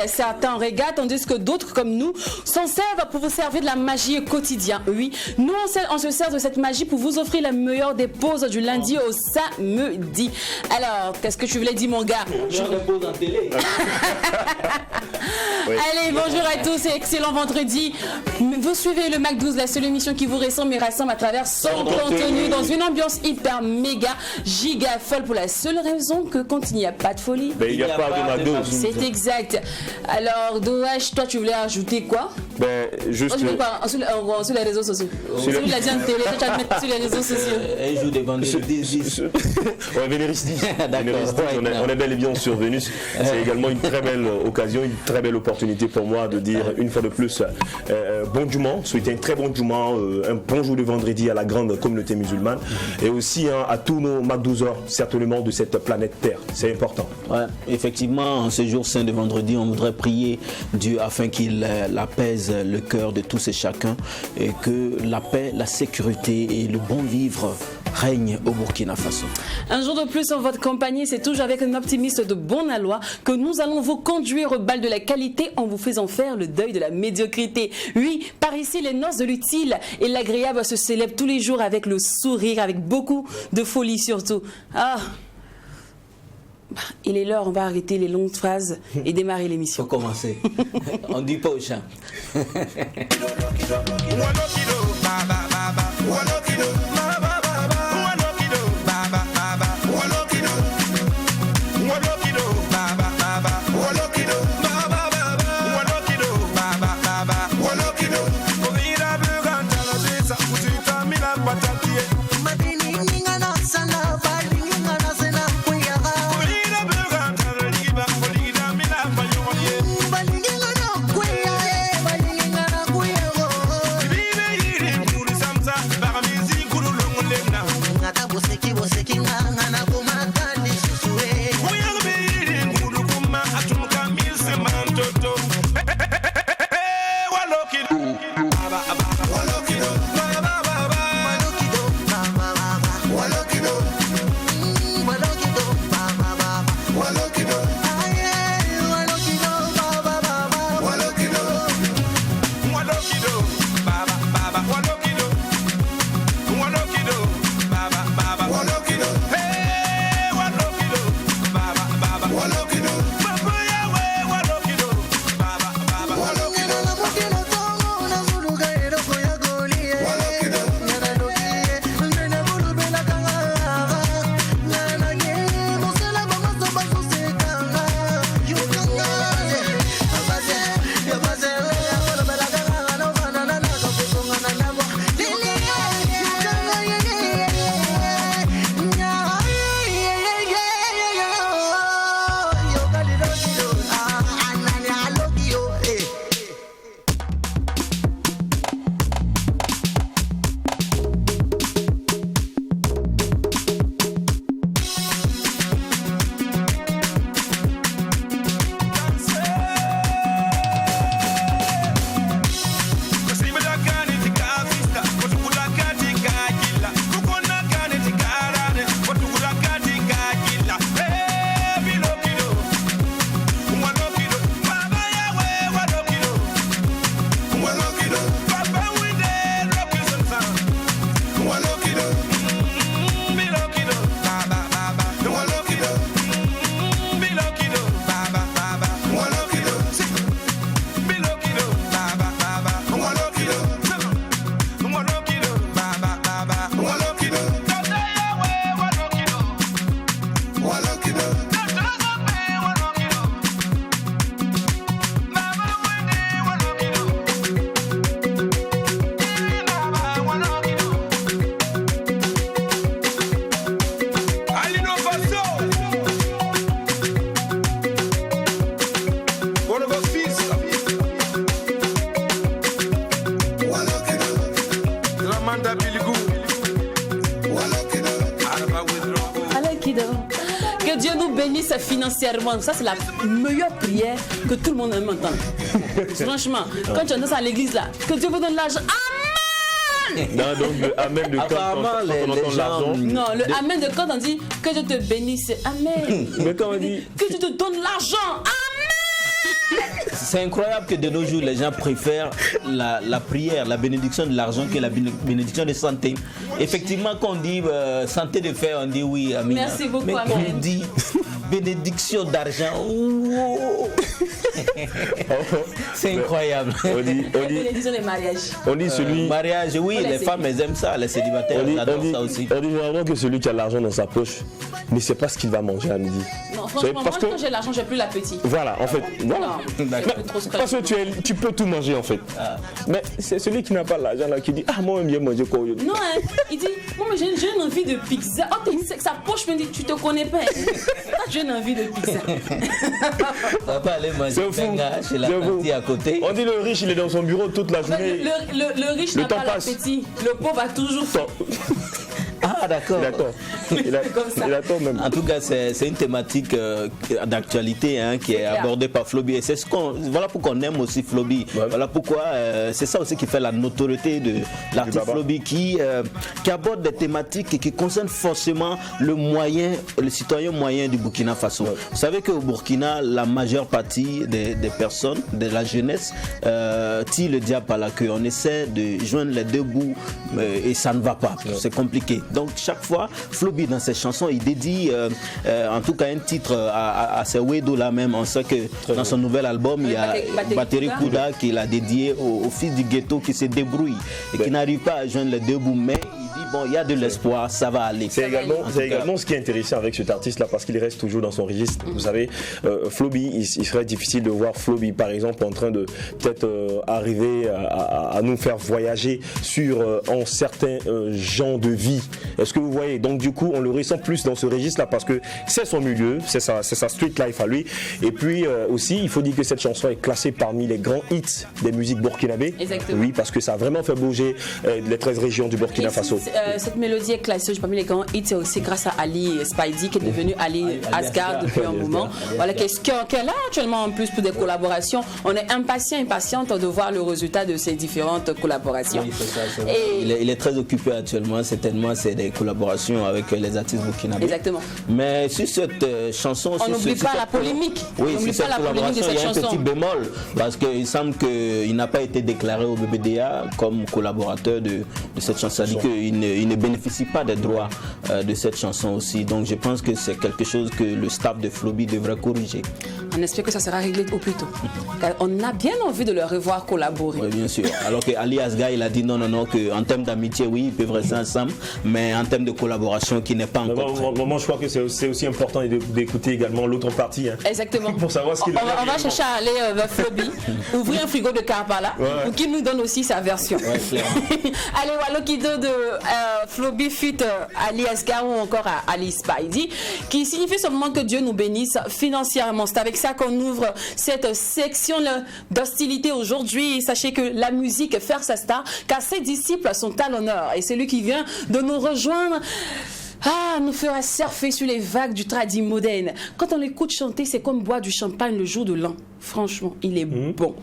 Certains regardent, tandis que d'autres, comme nous, s'en servent pour vous servir de la magie au quotidien. Oui, nous, on se sert de cette magie pour vous offrir la meilleure des pauses du lundi au samedi. Alors, qu'est-ce que tu voulais dire, mon gars? Je repose en télé. Oui. Allez, bonjour à tous et excellent vendredi. Vous suivez le Mac 12, la seule émission qui vous ressemble mais rassemble à travers son contenu dans une ambiance hyper méga giga folle pour la seule raison que quand il n'y a pas de folie, il n'y a pas de Mac 12. C'est exact. Alors, Doage, toi tu voulais ajouter quoi? Juste. Sur les réseaux sociaux. Sur la télé, tu vas te mettre sur les réseaux sociaux. Un jour de vendredi. Ouais, Vénéris 10. On est bel et bien sur Vénus. C'est également une très belle occasion, une très belle opportunité pour moi de dire une fois de plus bon Juma, souhaiter un très bon Juma, un bon jour de vendredi à la grande communauté musulmane et aussi à tous nos Mac 12 heures certainement de cette planète Terre. C'est important. Ouais, effectivement, en ce jour saint de vendredi, on voudrait prier Dieu afin qu'il apaise le cœur de tous et chacun et que la paix, la sécurité et le bon vivre règnent au Burkina Faso. Un jour de plus en votre compagnie, c'est toujours avec un optimiste de bon aloi que nous allons vous conduire au bal de la qualité en vous faisant faire le deuil de la médiocrité. Oui, par ici, les noces de l'utile et l'agréable se célèbrent tous les jours avec le sourire, avec beaucoup de folie surtout. Ah, il est l'heure, on va arrêter les longues phrases et démarrer l'émission. Faut commencer. On dit pas au chant. Baby, bénisse financièrement. Ça, c'est la meilleure prière que tout le monde aime entendre. Franchement, quand tu entends ça à l'église, là, que Dieu vous donne l'argent. Amen! Non, donc le amen de quand on entend l'argent. Non, le amen de quand on dit que Dieu te bénisse. Amen. Mais quand on dit que Dieu te donne l'argent. Amen! C'est incroyable que de nos jours, les gens préfèrent la prière, la bénédiction de l'argent que la bénédiction de santé. Effectivement, quand on dit santé de fer, on dit oui, Amen. Merci beaucoup, mais Amen. quand on dit bénédiction d'argent, c'est incroyable. On dit Bénédiction des mariages. on dit celui. Mariage, oui, les femmes, elles aiment ça, les célibataires, On dit, elles adorent ça aussi. on dit généralement que celui qui a l'argent dans sa poche ne sait pas ce qu'il va manger à midi. Non, franchement, moi, quand j'ai l'argent, j'ai plus l'appétit. Voilà, en fait. Voilà. Non, Mais, parce que tu peux tout manger en fait. Mais c'est celui qui n'a pas l'argent là qui dit ah moi j'aime bien manger quoi. Non, hein, il dit moi mais j'ai une envie de pizza. Oh, sa poche me dit tu te connais pas. J'ai une envie de pizza. On va pas aller manger C'est fou. chez la tante à côté. On dit le riche il est dans son bureau toute la journée. Le riche n'a temps pas passe. l'appétit. Le pauvre a toujours faim. Ah d'accord. Il a tort. Il a tort même. En tout cas, c'est une thématique d'actualité qui est clair. abordée par Flobi. Et c'est voilà pourquoi on aime aussi Flobi. Ouais. Voilà pourquoi c'est ça aussi qui fait la notoriété de l'artiste Baba. Flobi qui aborde des thématiques qui concernent forcément le citoyen moyen du Burkina Faso. Ouais. Vous savez qu'au Burkina, la majeure partie des personnes, de la jeunesse, tire le diable par la queue. On essaie de joindre les deux bouts et ça ne va pas. Ouais. C'est compliqué. Donc chaque fois, Flobi dans ses chansons, il dédie en tout cas un titre à ces Wedo là même. On sait que dans son nouvel album, il y a Battery Kouda qu'il a dédié au fils du ghetto qui se débrouille et qui n'arrive pas à joindre les deux bouts. Mais il dit bon, il y a de l'espoir, ça va aller. C'est également ce qui est intéressant avec cet artiste-là parce qu'il reste toujours dans son registre. Vous savez, Flobi, il serait difficile de voir Flobi, par exemple, en train de peut-être arriver à nous faire voyager sur un certain genre de vie. Est-ce que vous voyez? Donc du coup, on le ressent plus dans ce registre-là parce que c'est son milieu, c'est sa street life à lui. Et puis aussi, il faut dire que cette chanson est classée parmi les grands hits des musiques burkinabées. Exactement. Oui, parce que ça a vraiment fait bouger les 13 régions du Burkina Faso. Cette mélodie est classée parmi les grands hits, c'est aussi grâce à Ali Spidey qui est devenu Ali Asghar depuis un moment. Voilà, qui est là actuellement en plus pour des collaborations. On est impatiente de voir le résultat de ces différentes collaborations. Oui, c'est ça, c'est vrai. Il est très occupé actuellement, certainement, c'est des collaborations avec les artistes burkinabés. Exactement. Mais sur cette chanson... On n'oublie pas la polémique. Oui, sur cette collaboration, il y a un petit bémol, parce qu'il semble qu'il n'a pas été déclaré au BBDA comme collaborateur de cette chanson. Ça dit qu'il ne bénéficie pas des droits de cette chanson aussi. Donc je pense que c'est quelque chose que le staff de Flobi devrait corriger. On espère que ça sera réglé au plus tôt. Car on a bien envie de le revoir collaborer. Oui, bien sûr. Alors que Ali Asghar, il a dit non, qu'en termes d'amitié, oui, ils peuvent rester ensemble, mais en termes de collaboration, qui n'est pas encore prêt. Moi, je crois que c'est aussi important d'écouter également l'autre partie. Hein, Exactement. pour savoir ce qu'il on va chercher à aller vers Flobi, ouvrir un frigo de Kampala, pour qu'il nous donne aussi sa version. Ouais, Allez, Walokido de Flobi fit Ali Asghar ou encore à Ali Spidey, qui signifie seulement que Dieu nous bénisse financièrement. C'est avec ça qu'on ouvre cette section d'hostilité aujourd'hui. Sachez que la musique fait sa star, car ses disciples sont à l'honneur. Et celui qui vient de nous rejoindre nous fera surfer sur les vagues du tradit moderne. Quand on l'écoute chanter, c'est comme boire du champagne le jour de l'an. Franchement, il est bon.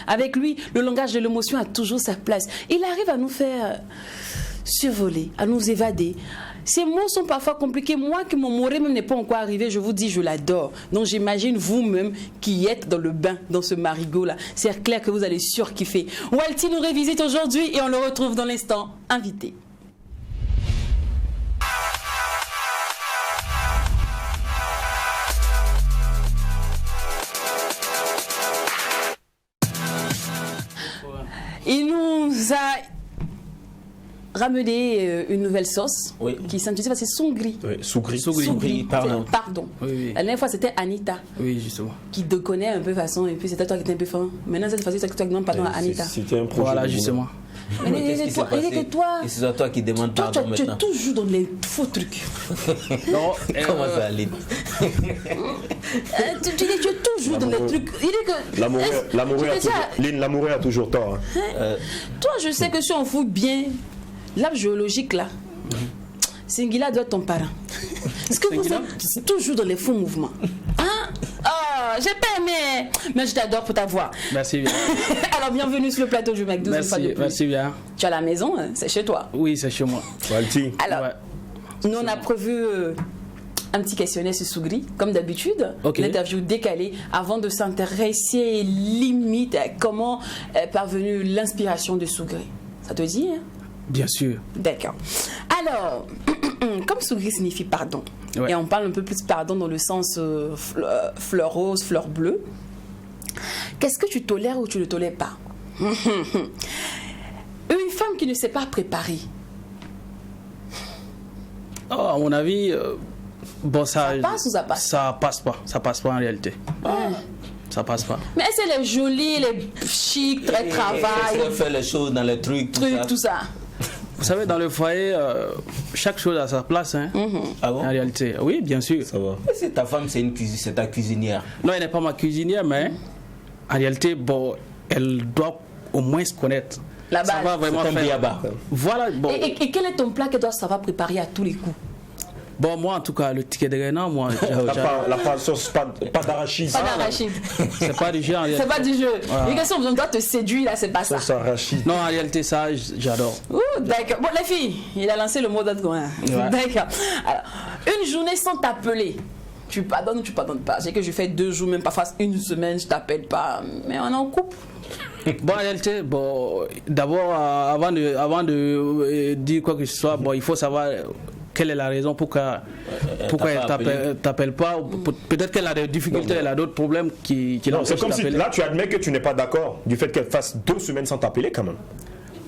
Avec lui, le langage de l'émotion a toujours sa place. Il arrive à nous faire survoler, à nous évader. Ces mots sont parfois compliqués. Moi, que mon moré même n'est pas encore arrivé, je vous dis, je l'adore. Donc j'imagine vous-même qui êtes dans le bain, dans ce marigot-là. C'est clair que vous allez surkiffer. Walti nous revisite aujourd'hui et on le retrouve dans l'instant invité. Il nous a ramené une nouvelle sauce qui s'intitule, c'est Soungri. Oui, Soungri. Soungri, pardon. Oui. La dernière fois, c'était Anita. Oui, justement. Qui te connaît un peu façon, et puis c'était toi qui étais un peu fin. Maintenant, cette fois-ci, c'est que toi qui demandes pardon à Anita. C'était un projet. Voilà, justement. Mais que toi. Et c'est toi qui demande pardon maintenant. Tu es toujours dans les faux trucs. Non, comment ça, Aline? Tu es toujours dans les trucs. Il est que. L'amoureux a toujours tort. Hein. Toi, je sais que si on fout bien l'arbre géologique là, Singila doit être ton parent. Est-ce que vous êtes toujours dans les faux mouvements? Hein? Oh, j'ai pas aimé. Mais je t'adore pour ta voix. Merci bien. Alors, bienvenue sur le plateau du Mac 12 fois de plus. Merci bien. Tu as la maison, hein? C'est chez toi. Oui, c'est chez moi. Alors, nous, on a prévu un petit questionnaire sur Sougri, comme d'habitude. Okay. L'interview décalée avant de s'intéresser limite à comment est parvenue l'inspiration de Sougri. Ça te dit, hein? Bien sûr. D'accord. Alors, comme Sougri signifie pardon, et on parle un peu plus de pardon dans le sens fleur rose, fleur bleue, qu'est-ce que tu tolères ou tu ne tolères pas? Une femme qui ne sait pas préparer. Oh, à mon avis, bon, ça passe ou ça passe? Ça passe pas. Ça passe pas en réalité. Ça passe pas. Mais elle est jolie, elle est chic, très travail. Elle fait les choses dans les trucs, tout ça. Vous savez, dans le foyer, chaque chose a sa place, hein. Ah bon? En réalité, oui, bien sûr. Ça va. C'est ta femme, c'est ta cuisinière. Non, elle n'est pas ma cuisinière, mais en réalité, bon, elle doit au moins se connaître. La base. Ça va vraiment faire. Voilà. Bon. Et quel est ton plat que toi ça va préparer à tous les coups? Bon, moi en tout cas, le ticket de Rénan, moi. La sauce, pas d'arachide. Pas d'arachide. C'est pas du jeu en réalité. C'est pas du jeu. Les questions, on doit te séduire là, c'est pas ça. Sauce arachide. Non, en réalité, ça, j'adore. D'accord. Bon, les filles, il a lancé le mot d'autre coin. D'accord. Alors, une journée sans t'appeler. Tu pardonnes ou tu pardonnes pas? C'est que je fais 2 jours, même parfois une semaine, je t'appelle pas. Mais on est en couple. Bon, en réalité, bon, d'abord, avant de dire quoi que ce soit, bon, il faut savoir quelle est la raison pour qu'elle t'appelle pas. Peut-être qu'elle a des difficultés, elle a d'autres problèmes qui non, c'est comme si là tu admets que tu n'es pas d'accord du fait qu'elle fasse 2 semaines sans t'appeler quand même.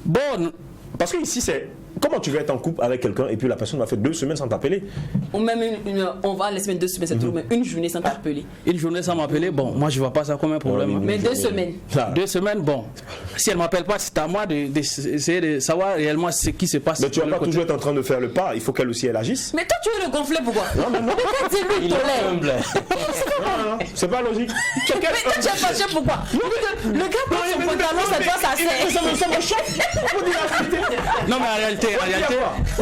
Bon, parce que ici c'est comment tu veux être en couple avec quelqu'un et puis la personne va faire 2 semaines sans t'appeler. Ou même on va les semaines, 2 semaines, c'est tout, mais une journée sans t'appeler. Une journée sans m'appeler, bon, moi je vois pas ça comme un problème. Mais 2 semaines. 2 semaines, bon. Si elle m'appelle pas, c'est à moi d'essayer de savoir réellement ce qui se passe. Mais tu vas pas toujours être en train de faire le pas, il faut qu'elle aussi elle agisse. Mais toi tu veux le gonfler pourquoi? Non, mais dis-lui tolère. C'est pas logique. Mais toi tu es fâché pourquoi? Le gars prend son pantalon, ça doit s'asseoir. Ça me choque. Non mais en réalité,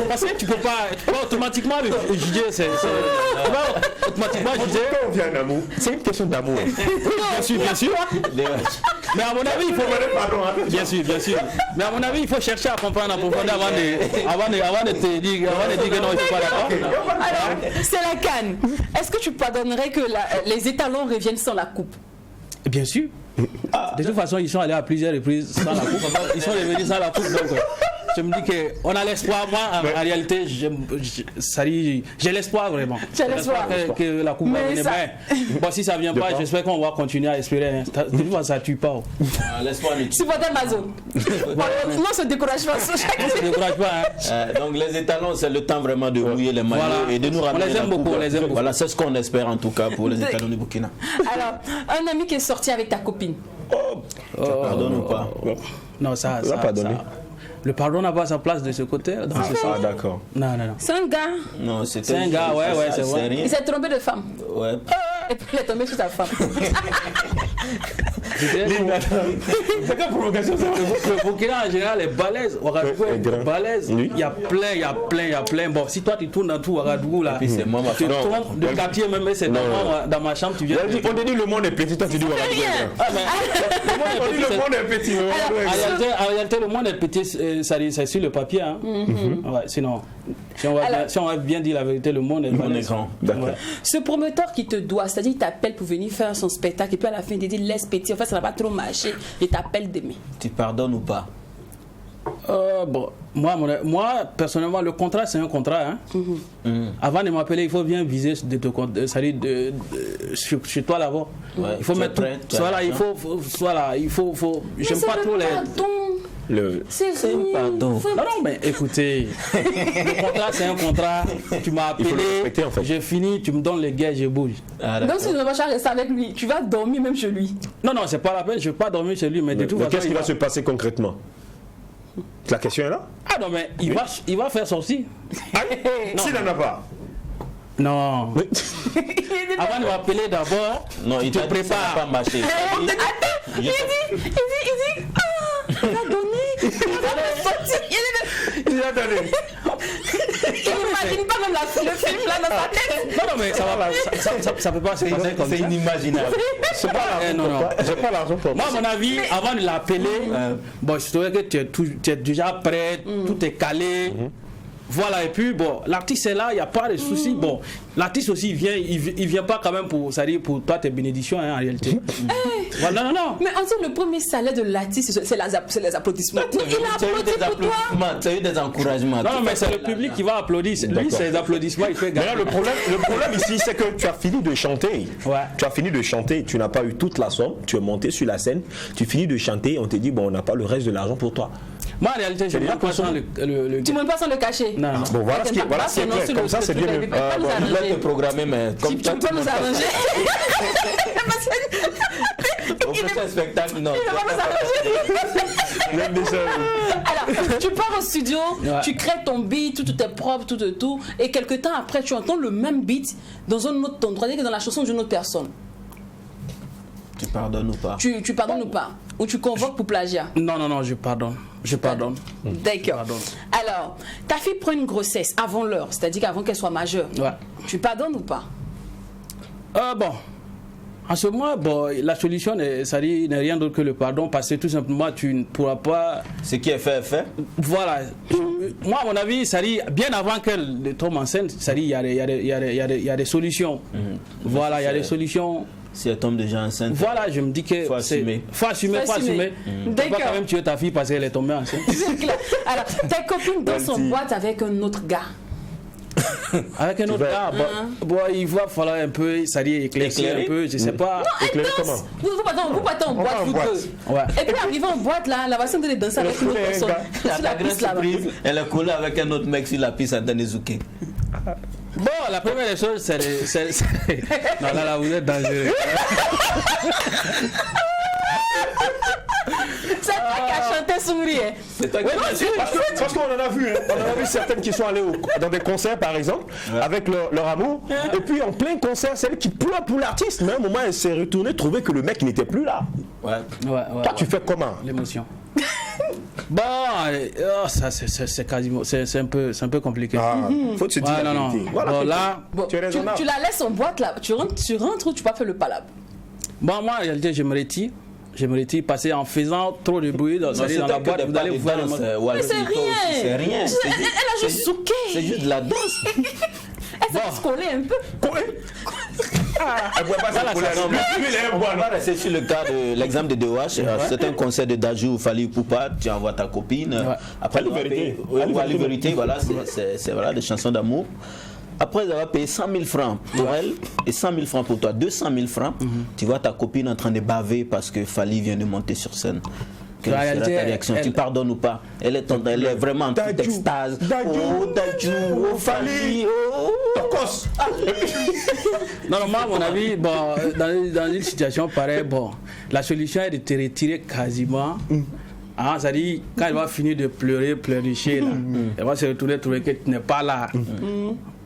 parce que tu peux pas automatiquement juger, automatiquement juger. Quand on vient en amour, c'est une question d'amour. Bien sûr. Mais à mon avis, il faut. Bien sûr. Mais à mon avis, il faut chercher à comprendre en profondeur avant de te dire que non, il faut pas d'accord. Alors, c'est la canne. Est-ce que tu pardonnerais que les étalons reviennent sans la coupe? Bien sûr. De toute façon, ils sont allés à plusieurs reprises sans la coupe. Ils sont revenus sans la coupe. Donc, je me dis qu'on a l'espoir. Moi, en réalité, j'ai l'espoir vraiment. J'ai l'espoir que la coupe va venir. Mais bon, si ça ne vient pas, j'espère qu'on va continuer à espérer. De toute façon, ça ne tue pas. L'espoir ne tue. Supporter Mazo. Non, se décourage pas. Ne se décourage pas. Donc, les étalons, c'est le temps vraiment de mouiller les maillots et de nous ramener. On les aime beaucoup. Voilà, c'est ce qu'on espère en tout cas pour les étalons du Burkina. Alors, un ami qui est sorti avec ta copine. Tu pardonnes ou pas? Non, ça. Le pardon n'a pas sa place de ce côté. Ah, d'accord. Non. C'est un gars. Non, c'est un gars, ouais, c'est vrai. Il s'est trompé de femme. Ouais. Et puis il est tombé sur ta femme. C'est quelle provocation ça? Le Burkina en général est balèze. Ouagadougou est balèze. Il y a plein. Bon, si toi tu tournes dans tout Ouagadougou là, c'est moi ma tu tournes de quartier même, c'est dans ma chambre, tu viens. On te dit le monde est petit, toi tu dis Ouagadougou. Le monde est petit. En réalité, le monde est petit, c'est sur le papier. Hein. Sinon, si on va bien dire la vérité, le monde est grand. Ce promoteur qui te doit, c'est-à-dire il t'appelle pour venir faire son spectacle et puis à la fin il te dit laisse petit, en fait ça n'a pas trop marché, il t'appelle demain. Tu pardonnes ou pas? Bon, moi personnellement le contrat c'est un contrat. Avant de m'appeler il faut bien viser chez toi là-bas. Il faut mettre tout. Voilà, il faut j'aime pas trop les. C'est pardon. Non, mais écoutez, le contrat c'est un contrat. Tu m'as appelé, en fait. J'ai fini, tu me donnes les gains, je bouge. Donc si tu ne vas pas rester avec lui, tu vas dormir même chez lui. Non, c'est pas la peine, je ne vais pas dormir chez lui, mais de tout façon. Qu'est-ce qui va se passer concrètement? La question est là? Ah non, mais il va faire sortir. S'il n'en a pas. Non. Avant de m'appeler d'abord, il te prépare. Pas marcher. Il dit, il a donné. Il a donné. n'imagine pas même le film là dans sa tête. Non, mais ça peut pas se passer comme ça. C'est inimaginable. C'est pas l'argent. Non. J'ai pas l'argent pour Moi, à mon avis, avant de l'appeler, bon, je trouvais que tu es déjà prêt, tout est calé. Voilà, et puis bon, l'artiste est là, il n'y a pas de souci. Bon, l'artiste aussi, il vient pas quand même pour toi tes bénédictions en réalité. Voilà, non. Mais en fait, le premier salaire de l'artiste, c'est les applaudissements. Il a applaudi pour toi. Tu as eu des encouragements. Non, mais c'est le public qui va applaudir. Lui, c'est les applaudissements, il fait Mais là, gagner. le problème ici, c'est que tu as fini de chanter. Ouais. Tu as fini de chanter, tu n'as pas eu toute la somme, tu es monté sur la scène, tu finis de chanter, on te dit, bon, on n'a pas le reste de l'argent pour toi. Moi, en réalité, je ne pas sans le Tu ne montes pas sans le cacher. Non. Bon, voilà ce qui est clair. Comme ça, c'est bien mieux. Tu peux pas nous Je vais arranger. te programmer, mais comme Tu peux pas nous arranger. au prochain spectacle, non. Tu peux pas nous arranger. Même déjà, Alors, tu pars au studio, Ouais. tu crées ton beat, tout est propre, tout, et quelque temps après, tu entends le même beat dans un autre ton, c'est-à-dire que dans la chanson d'une autre personne. Tu pardonnes ou pas? Tu pardonnes ou pas? Ou tu convoques pour plagiat? Non, je pardonne. Je pardonne. D'accord. Pardonne. Alors, ta fille prend une grossesse avant l'heure, c'est-à-dire qu'avant qu'elle soit majeure. Ouais. Tu pardonnes ou pas? Bon. En ce moment, bon, la solution n'est rien d'autre que le pardon parce que tout simplement, tu ne pourras pas. Ce qui est fait est fait. Voilà. Moi, à mon avis, ça dit, bien avant qu'elle tombe enceinte, ça dit, il y a des solutions. Voilà, il y a des solutions. Si elle tombe déjà enceinte. Voilà, je me dis que Faut assumer. Faut assumer. Tu peux pas D'accord. quand même tuer ta fille parce qu'elle est tombée enceinte. C'est clair. Alors, ta copine danse en boîte avec un autre gars. Avec un autre gars, bon, il va falloir un peu, ça dit, éclaircir un peu, je sais pas. Elle Éclairé danse. comment? Vous partez en boîte, en vous boîte. deux. Ouais. Et puis arrivé en boîte, là, la façon de danser avec une autre personne. À Sur la ta grande piste là-bas. surprise, elle est collée avec un autre mec sur la piste en train de zouker. Bon, la première des choses, c'est. Non, là, vous êtes dangereux. C'est toi qui as chanté Souri. Hein. C'est toi qui Parce qu'on en a vu, hein. On en a vu certaines qui sont allées dans des concerts par exemple, avec leur amour, et puis en plein concert, celle qui pleure pour l'artiste, mais à un moment elle s'est retournée, trouver que le mec n'était plus là. Ouais. Toi tu fais comment? L'émotion. Bon, ça c'est quasiment, c'est un peu compliqué. Faut te dire Ouais, la non. vérité. Voilà, Bon, c'est là, Bon, Tu es raisonnable. tu la laisses en boîte là. Tu rentres ou tu vas faire le palabre? bon, moi, en réalité, je me retire parce qu'en faisant trop de bruit dans la boîte, vous allez voir. Mais c'est rien. C'est rien. Elle a juste souqué. C'est juste de la danse. Elle s'est collée un peu. Elle voit pas ça, On va rester sur le cas de l'exemple de DOH. C'est un concert de Dajou, Fali Poupa. Tu envoies ta copine. Après, Ali Vérité. Ali Vérité, voilà, c'est voilà, des chansons d'amour. Après avoir payé 100 000 francs pour elle et 100 000 francs pour toi, 200 000 francs, tu vois ta copine en train de baver parce que Fali vient de monter sur scène. Quelle sera ta réaction? Tu pardonnes ou pas? Elle est vraiment en toute extase. Oh, Dajou, oh, Fali, oh, Tokos. Non, moi, à mon avis, bon, dans une situation pareille, bon, la solution est de te retirer quasiment. Ah, ça dit, quand elle va finir de pleurnicher, là, elle va se retourner, trouver que tu n'es pas là.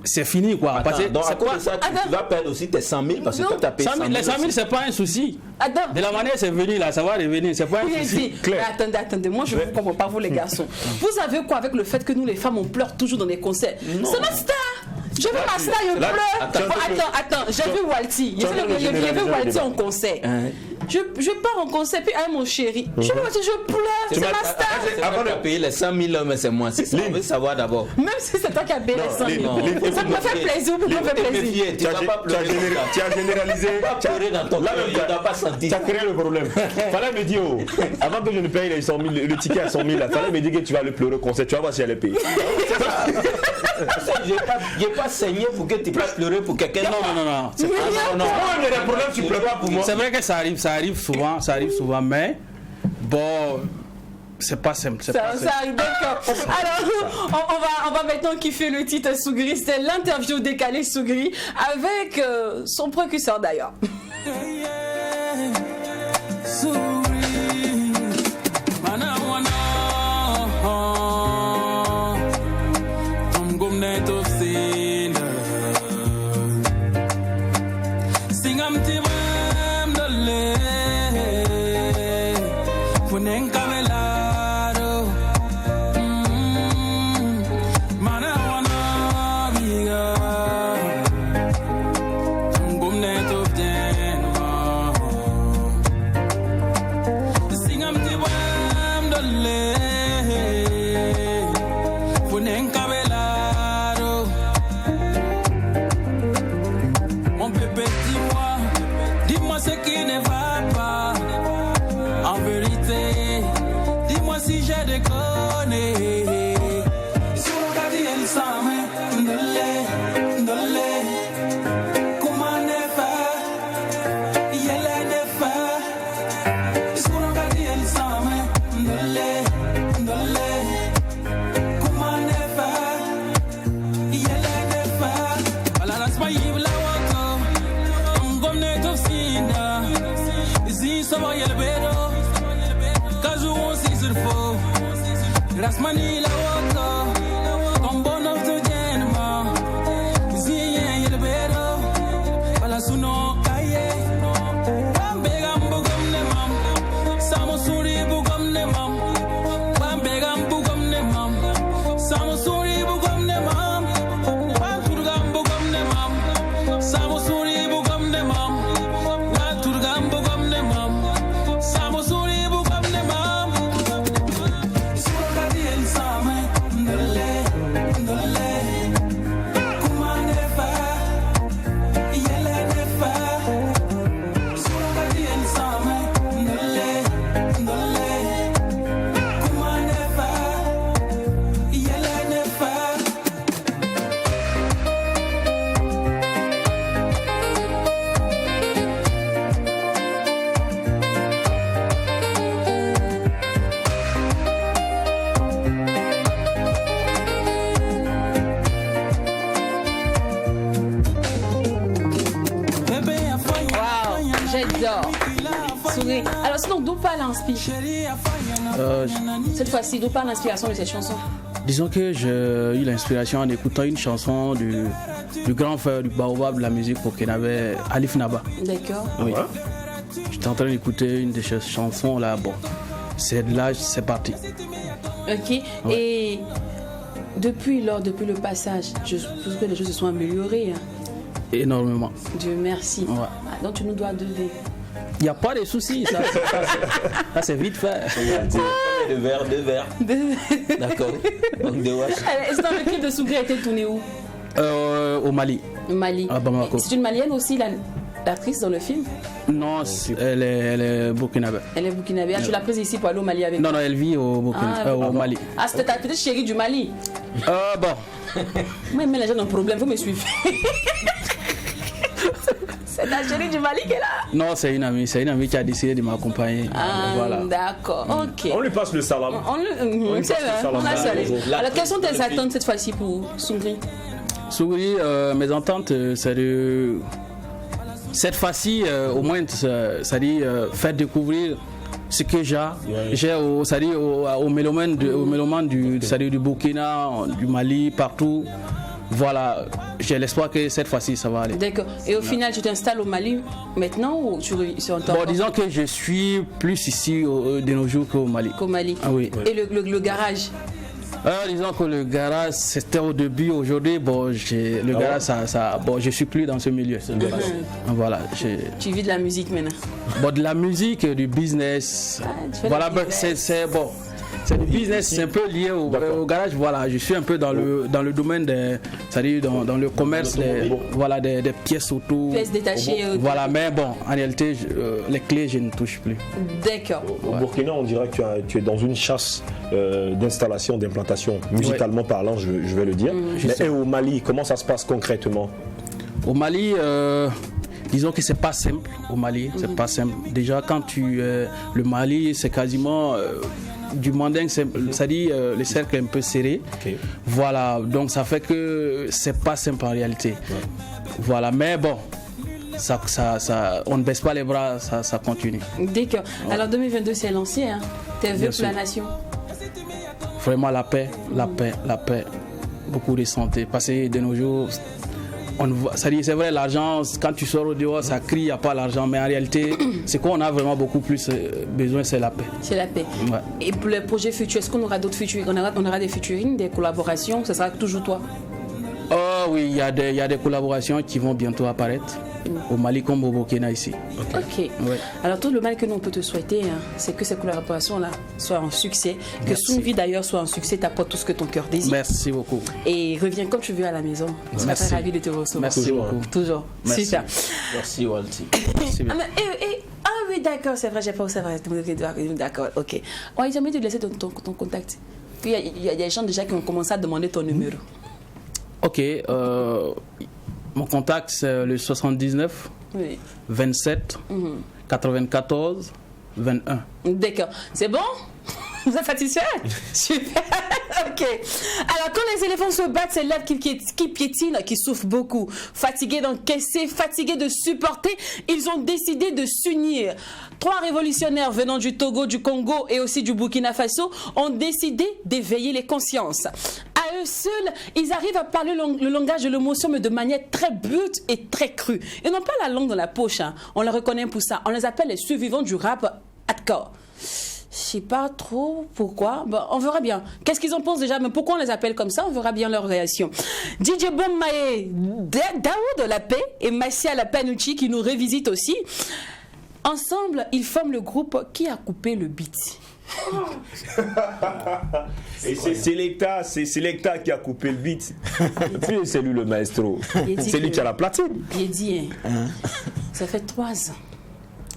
C'est fini, quoi. Parce que Donc, à c'est cause quoi de ça, tu vas perdre aussi tes 100 000 parce que Non. toi, tu as payé 100 000. Les 100 000, c'est pas un souci. Attends. De la manière c'est venu là, ça va revenir, c'est pas un Oui, souci. si. Mais attendez, moi je ne vous comprends pas, vous les garçons. Vous savez quoi avec le fait que nous les femmes on pleure toujours dans les concerts? C'est notre star! Je veux ma star, je pleure! Attends, j'ai vu Walti. J'ai vu Walti en concert. Je pars en concert, puis mon chéri. Je pleure, c'est ma star! Avant de payer les 100 000, mais c'est moi. C'est ça, on veut savoir d'abord. Même si c'est toi qui as payé les 100 000. Ça me fait plaisir ou me fait plaisir? Tu vas pas pleurer. Tu as généralisé. Tu vas pleurer dans ton cœur, tu ne dois pas sentir. Tu as créé le problème. Fallait me dire, avant que je ne paye les 100 000, le ticket à 100 000, fallait me dire que tu vas le pleurer au concert. Tu vas voir si elle est payée. Je n'ai pas saigné pour que tu puisses pleurer pour quelqu'un. Non. C'est pas non. Il y a des problèmes, tu pleures pas pour moi. C'est vrai que ça arrive souvent, mais bon, c'est pas simple. Ça arrive, d'accord. Alors, on va maintenant kiffer le titre Sougri. C'est l'interview décalée Sougri avec son précurseur d'ailleurs. Mana wana Rasmani la woto, combono to genma. Ziyen yel bedo, wala suno kaye. Bambegam bugam ne mam, samo suri bugam ne mam. Bambegam bugam ne mam, samo suri bugam ne mam. Baturgam bugam ne mam, samo suri bugam ne mam. Baturgam bugam ne mam, samo suri bugam ne mam. J'adore. Souris. Alors sinon, d'où part l'inspiration cette fois-ci, d'où part l'inspiration de cette chanson? Disons que j'ai eu l'inspiration en écoutant une chanson du grand frère du baobab de la musique burkinabé, Alif Naba. D'accord. Oui. J'étais en train d'écouter une de ces chansons là. Bon, c'est de là, c'est parti. Ok. Ouais. Et depuis le passage, je suppose que les choses se sont améliorées. Hein. Énormément. Dieu merci. Ouais. Ah, donc tu nous dois deviner. Il n'y a pas de soucis, ça c'est vite fait. De verre. D'accord. Donc de wash. Est-ce que le clip de Sougré a été tourné où? Au Mali. Au Mali. À Bamako. C'est une malienne aussi, l'actrice dans le film? Non, elle est burkinabé. Elle est burkinabé. Ah, tu l'as prise ici pour aller au Mali avec Non, elle vit au Mali. Ah, c'était ta petite chérie du Mali? Bon. Moi, mais les gens ont un problème, vous me suivez. C'est ta chérie du Mali qui est là? Non, c'est une amie qui a décidé de m'accompagner. Ah, voilà. D'accord, ok. On lui passe le salam. C'est vrai, on a salé. Alors, quelles sont tes attentes cette fois-ci pour Sougré? Sougré, mes attentes, c'est de... Cette fois-ci, au moins, c'est-à-dire faire découvrir ce que j'ai aux mélomanes du Burkina, du Mali, partout. Voilà, j'ai l'espoir que cette fois-ci ça va aller. D'accord. Et au final, tu t'installes au Mali maintenant ou tu es Bon, disons que je suis plus ici de nos jours qu'au Mali. Qu'au Mali. Ah, oui. Et le garage? Disons que le garage c'était au début. Aujourd'hui, bon, garage, bon, je suis plus dans ce milieu. Voilà. Tu vis de la musique maintenant? Bon, de la musique, du business. Voilà, c'est bon. C'est du business, c'est un peu lié au garage. Voilà, je suis un peu dans le domaine c'est-à-dire dans le commerce des pièces auto. Pièces détachées. Voilà, mais bon, en réalité, les clés, je ne touche plus. D'accord. Au Burkina, on dirait que tu es dans une chasse d'installation, d'implantation, musicalement parlant, je vais le dire. Et au Mali, comment ça se passe concrètement? Au Mali, disons que c'est pas simple. Au Mali, c'est pas simple. Déjà, quand le Mali, c'est quasiment du mandingue, c'est-à-dire le cercle est un peu serré. Okay. Voilà, donc ça fait que c'est pas simple en réalité. Ouais. Voilà, mais bon, on ne baisse pas les bras, ça continue. D'accord. Ouais. Alors 2022 c'est lancé, hein. Tes vœux pour la nation? Vraiment la paix, beaucoup de santé. Parce que de nos jours, c'est vrai, l'argent, quand tu sors au dehors, ça crie, il n'y a pas l'argent, mais en réalité, ce qu'on a vraiment beaucoup plus besoin, c'est la paix. C'est la paix. Ouais. Et pour les projets futurs, est-ce qu'on aura d'autres futurs? On aura des featuring, des collaborations? Ce sera toujours toi? Oui, il y a des collaborations qui vont bientôt apparaître. Au Mali comme au Burkina ici. Ok. Ouais. Alors tout le mal que nous on peut te souhaiter, hein, c'est que ces collaborations-là soient un succès, que Soumvi d'ailleurs soit un succès, t'apporte tout ce que ton cœur désire. Merci beaucoup. Et reviens comme tu veux à la maison. Je serai très ravie de te recevoir. Merci beaucoup. Toujours. Merci. Super. Merci Walti. Ah oui, d'accord, c'est vrai, j'ai pas observé. D'accord, ok. Ouais, j'ai envie de te laisser ton contact. Puis il y a des gens déjà qui ont commencé à demander ton numéro. Ok. Mon contact, c'est le 79 27 94 21. D'accord. C'est bon? Vous êtes satisfait? Super. Ok. Alors, quand les éléphants se battent, c'est l'herbe qui piétine, qui souffre beaucoup. Fatigués d'encaisser, fatigués de supporter, ils ont décidé de s'unir. 3 révolutionnaires venant du Togo, du Congo et aussi du Burkina Faso ont décidé d'éveiller les consciences. À eux seuls, ils arrivent à parler le langage de l'émotion, mais de manière très brute et très crue. Ils n'ont pas la langue dans la poche, hein. On les reconnaît pour ça. On les appelle les survivants du rap hardcore. Je sais pas trop pourquoi. Bon, on verra bien. Qu'est-ce qu'ils en pensent déjà? Mais pourquoi on les appelle comme ça? On verra bien leur réaction. DJ Bommae, Daoud La Paix et Massia La Panucci qui nous révisitent aussi. Ensemble, ils forment le groupe Qui a coupé le beat. Et c'est Selecta qui a coupé le beat. Et puis c'est lui le maestro. C'est lui qui a la platine. Il dit, ça fait 3 ans.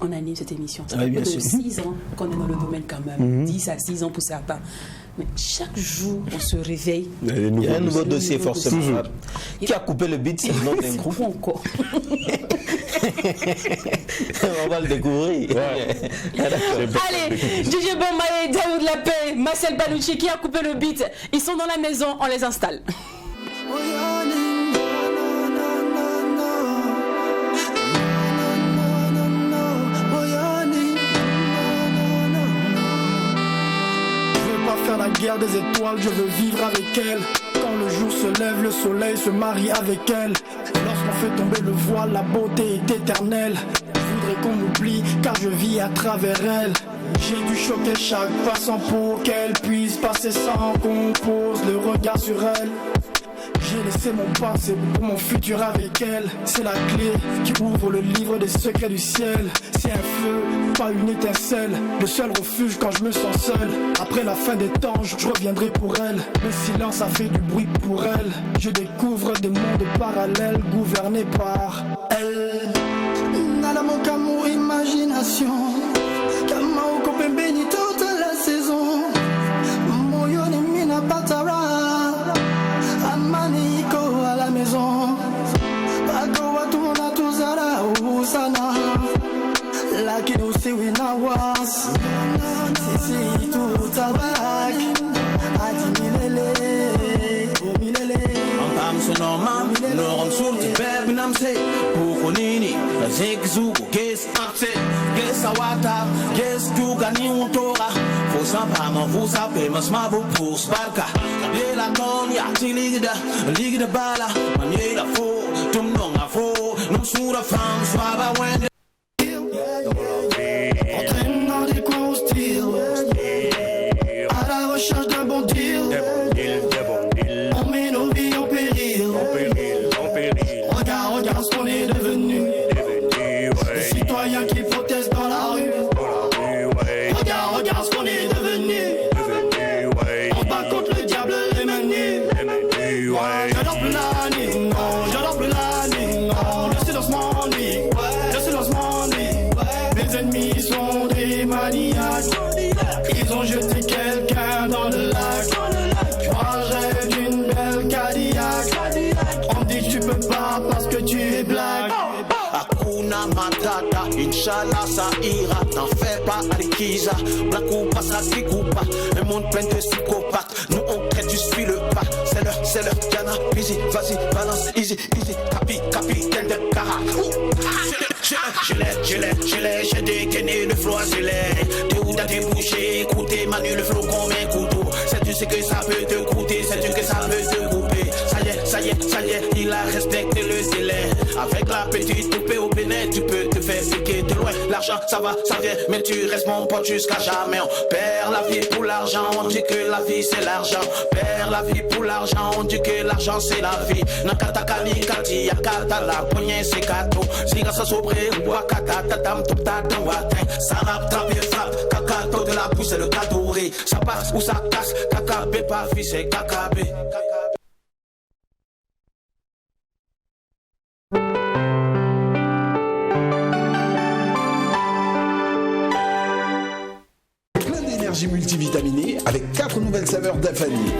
On anime cette émission. Ça fait bien plus de sûr. 6 ans qu'on est dans le domaine quand même. 10 à 6 ans pour certains. Mais chaque jour, on se réveille. Il y a un nouveau dossier forcément. Toujours. Qui a coupé le beat, c'est le nom d'un groupe. Encore. On va le découvrir. Ouais. Allez, DJ Bommae, Daoud La Paix, Marcel Banucci qui a coupé le beat. Ils sont dans la maison, on les installe. La guerre des étoiles, je veux vivre avec elle. Quand le jour se lève, le soleil se marie avec elle. Lorsqu'on fait tomber le voile, la beauté est éternelle. Je voudrais qu'on m'oublie, car je vis à travers elle. J'ai dû choquer chaque passant pour qu'elle puisse passer sans qu'on pose le regard sur elle. J'ai laissé mon passé pour mon futur avec elle. C'est la clé qui ouvre le livre des secrets du ciel. C'est un feu, pas une étincelle. Le seul refuge quand je me sens seul. Après la fin des temps, je reviendrai pour elle. Le silence a fait du bruit pour elle. Je découvre des mondes parallèles gouvernés par elle. Nala mon amour, imagination. Kamao kopembe ni toute la saison. Moyo ni mina patara. Amaniko à la maison. Pagoa tout na tuzara usana. Like you see we now was. Sisi tout tabak. Adimilele. Omilele. Am sonoma, norom sulti beb namse. Pukunini, zekzuku ges akse. Ges awata, ges dugani untora. Fosapama, fosapema smabu pusbarka. Bela tonya, liga bala. Maniela fo, tum nonga fo. Num sura fam, swaba wende. Entraîne dans des coins hostiles. À la recherche d'un bon deal. On met nos vies en péril. Regarde ce qu'on est devenu. Des citoyens qui protestent dans la rue. Regarde ce qu'on est devenu. On bat contre le diable les menus. J'adore plus l'année, j'adore plus l'année. Le silence m'ennuie, le silence m'ennuie. Mes ennemis sont des maniaques. Ils ont jeté quelqu'un dans le lac. Moi je rêve d'une belle Cadillac. On me dit que tu peux pas parce que tu es black. Hakuna matata, Inch'Allah ça ira. N'en fais pas Alikiza, Blackoupa ça découpa. Un monde plein de psychopathes, nous on crée, tu suis le pas. C'est leur, Yana, easy, vas-y, balance, easy, capitaine de Cara. J'ai dégainé le flot accéléré. T'es où t'as débouché, écoutez Manu le flot comme un couteau. Sais-tu ce que ça peut te coûter, sais-tu que ça peut te couper. Ça y est, il a respecté le délai. Avec la petite poupée au bénet, tu peux te faire piquer de loin. L'argent, ça va, ça vient, mais tu restes mon pote jusqu'à jamais. On perd la vie pour l'argent, on dit que la vie c'est l'argent. Perd la vie pour l'argent, on dit que l'argent c'est la vie. Nakata kali kati, yakata la poignée c'est kato. Siga sa sobre, wakata, tatam, top tatam, watin. Sarap, trappe et frappe, kakato de la pousse, c'est le cadeaué. Ça passe ou ça casse, kakabé, pas fils, c'est kakabé. Plein d'énergie multivitaminée avec 4 nouvelles saveurs d'Afani.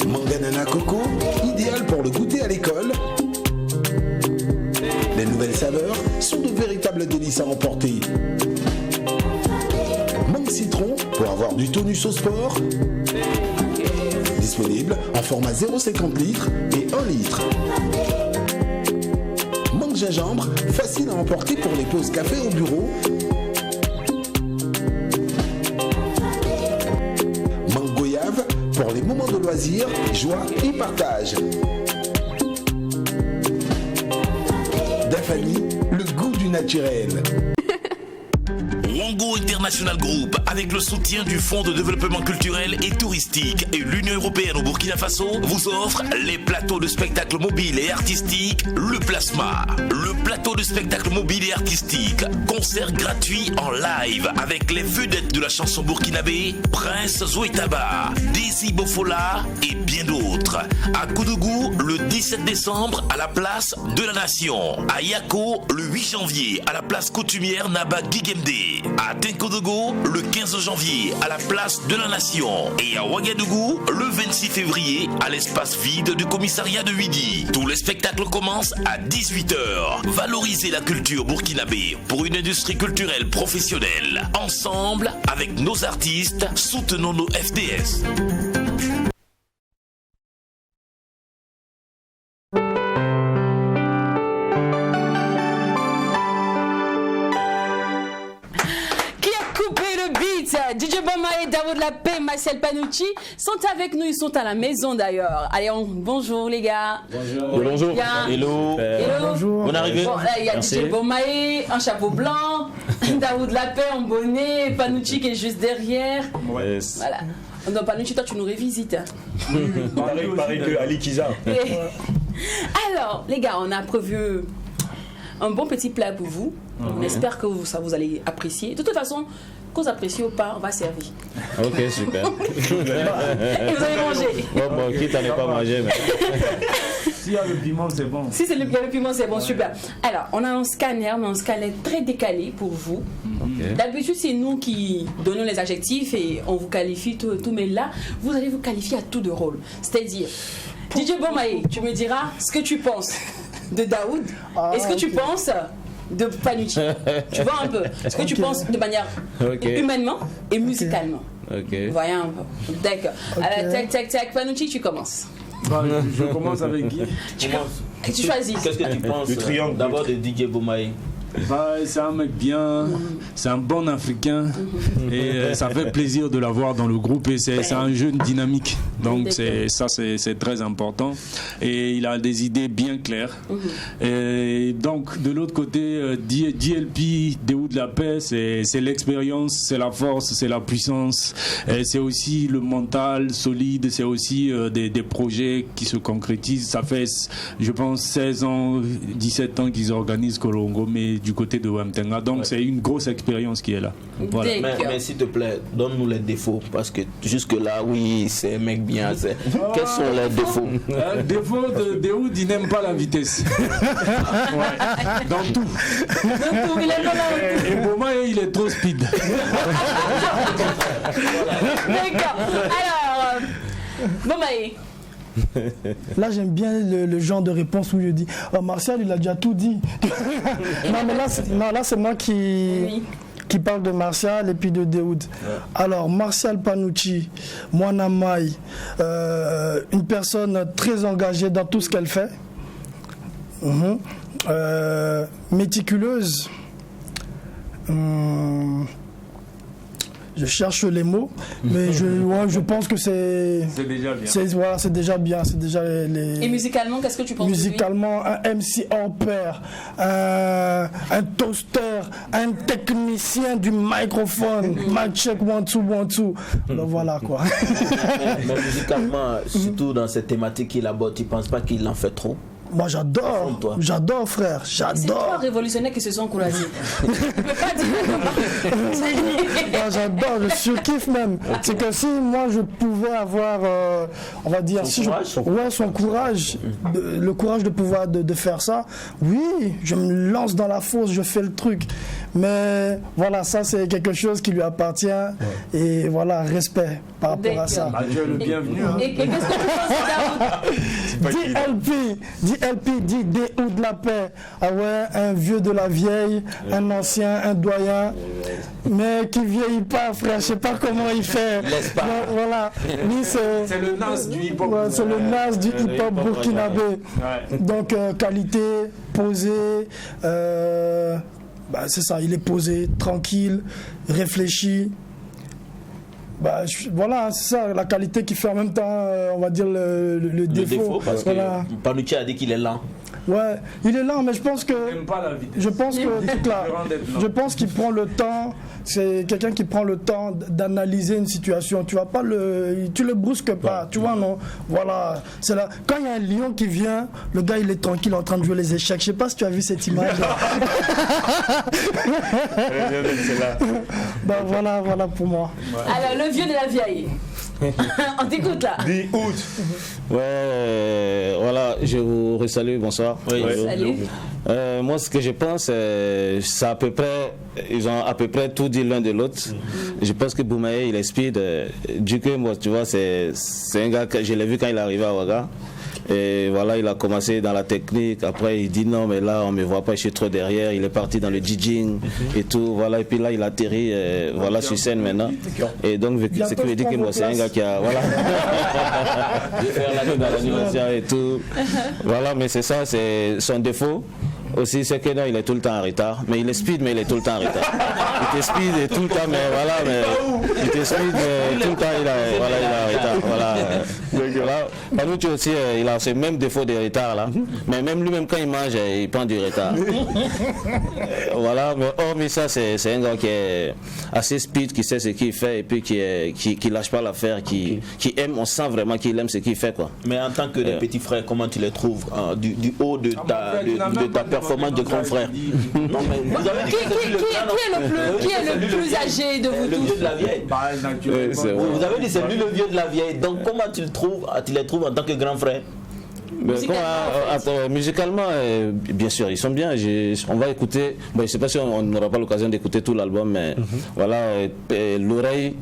Manganana coco, idéal pour le goûter à l'école. Les nouvelles saveurs sont de véritables délices à emporter. Plus au sport. Disponible en format 0,50 litres et 1 litre. Mangue gingembre, facile à emporter pour les pauses café au bureau. Mangue goyave pour les moments de loisirs, joie et partage. Dafani, le goût du naturel. Wango International Group, avec le soutien du Fonds de développement culturel et touristique et l'Union européenne au Burkina Faso, vous offre les plateaux de spectacle mobile et artistique, le Plasma. Le plateau de spectacle mobile et artistique, concert gratuit en live avec les vedettes de la chanson burkinabé, Prince Zoétaba, Desi Bofola et bien d'autres. À Koudougou, le 17 décembre, à la place de la Nation. À Yako, le 8 janvier, à la place coutumière Naba Gigemde. À Tenkodogo, le 15 janvier, à la place de la Nation. Et à Ouagadougou, le 26 février, à l'espace vide du commissariat de Huidi. Tous les spectacles commencent à 18h. Valorisez la culture burkinabé pour une industrie culturelle professionnelle. Ensemble, avec nos artistes, soutenons nos FDS. DJ Bomaye, Daoud Lapé, Marcel Panucci sont avec nous, ils sont à la maison d'ailleurs. Allez, bonjour les gars. Bonjour. Bonjour. Hello. Bonjour. Bonne arrivée. Bon, là, il y a DJ Bomaye, un chapeau blanc, Daoud Lapé en bonnet, Panucci qui est juste derrière. Yes. Voilà. Non, Panucci, toi tu nous révisites. Pareil que Ali Kiza. Alors, les gars, on a prévu un bon petit plat pour vous. On espère que ça vous allez apprécier. De toute façon, que vous appréciez ou pas, on va servir. Ok, super. Et vous allez manger. Bon, quitte à ne pas manger. Mais... S'il y a le piment, c'est bon. Si c'est le piment, c'est bon, super. Alors, on a un scanner, mais un scanner très décalé pour vous. Okay. D'habitude, c'est nous qui donnons les adjectifs et on vous qualifie tout, mais là, vous allez vous qualifier à tout de rôle. C'est-à-dire, DJ Bomaye, tu me diras ce que tu penses de Daoud et ce que tu penses de Panucci. Tu vois un peu ce que tu penses de manière humainement et musicalement. Voyons un peu. D'accord. Alors, tac, Panucci, tu commences. Je commence avec qui? Tu choisis. Qu'est-ce que tu penses d'abord de DJ Bomaye? C'est un mec bien, c'est un bon Africain et ça fait plaisir de l'avoir dans le groupe et c'est un jeune dynamique, donc c'est très important et il a des idées bien claires. Et donc de l'autre côté, DLP, Daoud Lapé, c'est l'expérience, c'est la force, c'est la puissance, c'est aussi le mental solide, c'est aussi des projets qui se concrétisent. Ça fait, je pense, 16 ans, 17 ans qu'ils organisent Korongo, mais du côté de Wamtenga, donc c'est une grosse expérience qui est là. Voilà. Mais s'il te plaît, donne-nous les défauts, parce que jusque là, oui, c'est un mec bien. Quels sont les défauts? Le défaut de Daoud, il n'aime pas la vitesse. Dans tout. Il aime pas la vitesse. Et Bomaye, il est trop speed. D'accord. Alors, Bomaye. Là, j'aime bien le genre de réponse où je dis Martial, il a déjà tout dit. Non, mais là, c'est moi qui parle de Martial et puis de Daoud. Alors, Martial Panucci, Mwana Mai, une personne très engagée dans tout ce qu'elle fait, méticuleuse. Je cherche les mots, mais je pense que c'est déjà bien. C'est déjà bien. Et musicalement, qu'est-ce que tu penses? Musicalement, un MC hors pair, un toaster, un technicien du microphone, mic check 1 2 1 2. Donc voilà quoi. Mais musicalement, surtout dans cette thématique qu'il aborde, tu ne penses pas qu'il en fait trop? Moi j'adore frère, j'adore. C'est toi révolutionnaire qui se sont encouragés. Tu peux pas dire. Moi j'adore, je surkiffe même. C'est que si moi je pouvais avoir, on va dire, son courage, le courage de pouvoir de faire ça, oui, je me lance dans la fosse, je fais le truc. Mais voilà, ça c'est quelque chose qui lui appartient et voilà, respect par rapport à ça. Tu es le bienvenu. Et qu'est-ce que tu penses de Daoud? DLP dit D.O. de la paix. Ah ouais, un vieux de la vieille, un ancien, un doyen, mais qui vieillit pas, frère. Je sais pas comment il fait. Voilà. Lui, c'est le NAS du hip-hop. Ouais, c'est le NAS du hip-hop burkinabé. Ouais. Donc, qualité, posé. C'est ça, il est posé, tranquille, réfléchi. Voilà, c'est ça, la qualité qui fait en même temps, on va dire, le défaut. Parce que Panucci a dit qu'il est lent. Ouais, il est lent, mais je pense que. Je pense qu'il prend le temps. C'est quelqu'un qui prend le temps d'analyser une situation. Tu vas pas tu le brusques pas. Tu vois, non. Voilà. C'est là. Quand il y a un lion qui vient, le gars il est tranquille en train de jouer les échecs. Je sais pas si tu as vu cette image. Voilà pour moi. Alors le vieux de la vieille. On t'écoute là. 10 août. Ouais, voilà, je vous resalue, bonsoir. Oui. Salut. Moi, ce que je pense, c'est à peu près, ils ont à peu près tout dit l'un de l'autre. Je pense que Boumaye, il est speed. Du coup, moi, tu vois, c'est un gars que je l'ai vu quand il est arrivé à Ouaga. Et voilà, il a commencé dans la technique. Après, il dit non, mais là, on me voit pas, je suis trop derrière. Il est parti dans le DJing et tout. Voilà, et puis là, il a atterri voilà, sur scène maintenant. Et donc, ce qui veut dire que moi, c'est un gars qui a. Voilà. Je vais faire l'année dans l'animation et tout. Voilà, mais c'est ça, c'est son défaut. Aussi, c'est que non, il est tout le temps en retard. Mais il est speed, mais il est tout le temps en retard. Il est speed et tout le temps, mais voilà, mais il est speed, mais tout le temps, il est en retard. Voilà. Panucci aussi, il a ce même défaut de retard là. Mais même lui-même, quand il mange, il prend du retard. Voilà, mais hormis ça, c'est un gars qui est assez speed, qui sait ce qu'il fait et puis qui lâche pas l'affaire, qui aime, on sent vraiment qu'il aime ce qu'il fait, quoi. Mais en tant que petit frère, comment tu les trouves du haut de ta performance de grand frère? Non, mais vous avez qui est le plus âgé de vous tous? Le vieux de la vieille. Vous avez dit c'est lui le vieux de la vieille. Donc comment tu les trouves en tant que grand frère? Musicalement, bien sûr, ils sont bien. On va écouter. Bon, je ne sais pas si on n'aura pas l'occasion d'écouter tout l'album, mais voilà, l'oreille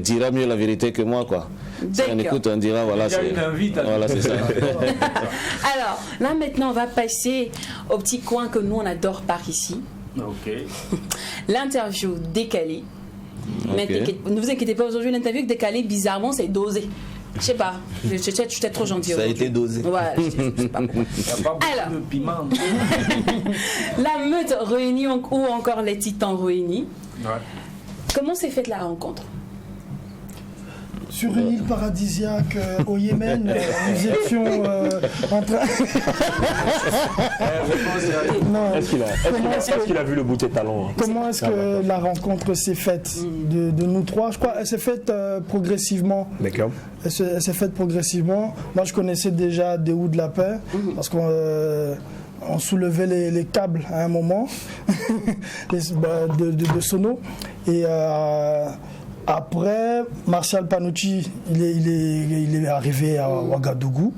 dira mieux la vérité que moi, quoi. Si on écoute, on dira voilà, c'est ça. Alors, là maintenant, on va passer au petit coin que nous on adore par ici. Ok. L'interview décalée. Okay. Ne vous inquiétez pas, aujourd'hui l'interview décalée, bizarrement, c'est dosé. Je sais pas, j'étais trop gentil. Ça a été dosé. Ouais, je sais pas pourquoi. Alors, de piment. La meute réunie ou encore les titans réunis. Ouais. Comment s'est faite la rencontre? Sur une île paradisiaque au Yémen, nous étions en train. Est-ce qu'il a vu le bout de tes talons? Comment est-ce que la rencontre s'est faite de nous trois? Je crois qu'elle s'est faite progressivement. D'accord. Elle s'est faite progressivement. Moi, je connaissais déjà D.O. de la paix parce qu'on soulevait les câbles à un moment de sono. Et après, Martial Panucci, il est arrivé à Ouagadougou.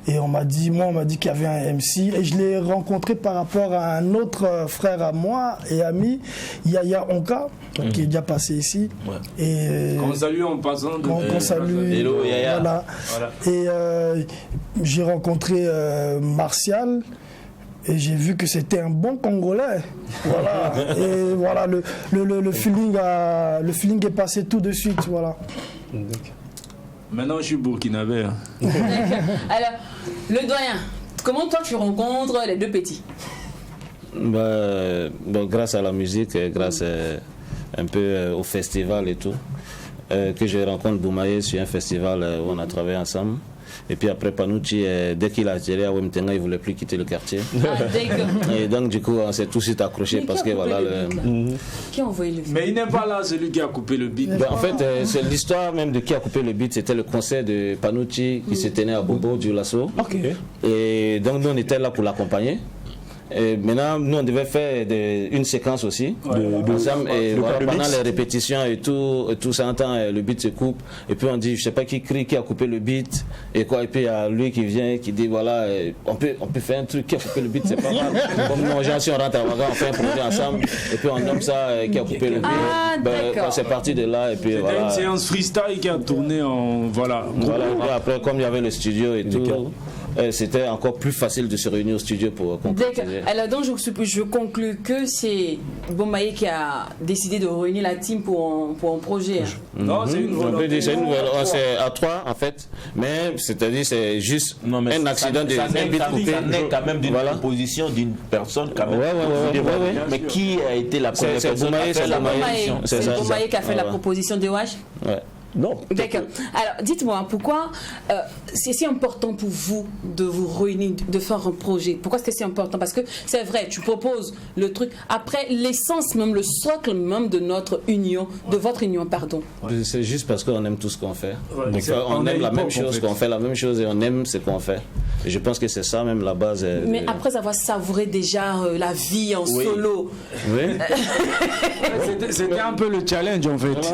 Et on m'a dit qu'il y avait un MC. Et je l'ai rencontré par rapport à un autre frère à moi et ami, Yaya Onka, qui est déjà passé ici. Ouais. Et qu'on salue en passant. Qu'on salue. Hello, Yaya. Voilà. Et j'ai rencontré Martial. Et j'ai vu que c'était un bon Congolais. Voilà. Et voilà, le feeling est passé tout de suite. Voilà. Maintenant, je suis burkinabé. Alors, le doyen, comment toi tu rencontres les deux petits? Grâce à la musique, grâce un peu au festival et tout, que je rencontre Boumaye sur un festival où on a travaillé ensemble. Et puis après Panucci, dès qu'il a atterri à Wemtenga, il ne voulait plus quitter le quartier. Et donc du coup, on s'est tout de suite accroché parce que voilà. Qui a envoyé le beat? Mais il n'est pas là, celui qui a coupé le beat. En fait, c'est l'histoire même de qui a coupé le beat. C'était le concert de Panucci qui se tenait à Bobo du Lasso. Okay. Et donc nous, on était là pour l'accompagner. Et maintenant, nous, on devait faire une séquence aussi. Ensemble, et voilà, pendant les répétitions et tout ça, entend le beat se coupe. Et puis on dit, je sais pas qui crie, qui a coupé le beat. Et quoi. Et puis il y a lui qui vient, qui dit, voilà, on peut faire un truc, qui a coupé le beat, c'est pas mal. Comme nous, gens, si on rentre à Ouaga, on fait un projet ensemble. Et puis on nomme ça, qui a coupé le beat. C'est parti de là. Et puis voilà. C'était une séance freestyle qui a tourné en. Voilà. Et après, comme il y avait le studio et tout. c'était encore plus facile de se réunir au studio pour concrétiser. Alors donc je conclus que c'est Bomaye qui a décidé de réunir la team pour un projet. Non, c'est une volonté. C'est à 3 en fait, mais c'est-à-dire c'est juste un accident de ça naît quand même d'une proposition d'une personne quand même. Mais qui a été la première personne? C'est Bomaye qui a fait la proposition de Wash. Non. D'accord. Alors, dites-moi, pourquoi c'est si important pour vous de vous réunir, de faire un projet? Pourquoi c'est si important? Parce que c'est vrai, tu proposes le truc. Après, l'essence même, le socle même de notre union, de votre union, pardon. C'est juste parce qu'on aime tout ce qu'on fait. On aime la même chose, qu'on fait la même chose et on aime ce qu'on fait. Et je pense que c'est ça même la base. Mais après avoir savouré déjà la vie en solo. Oui. C'était un peu le challenge en fait.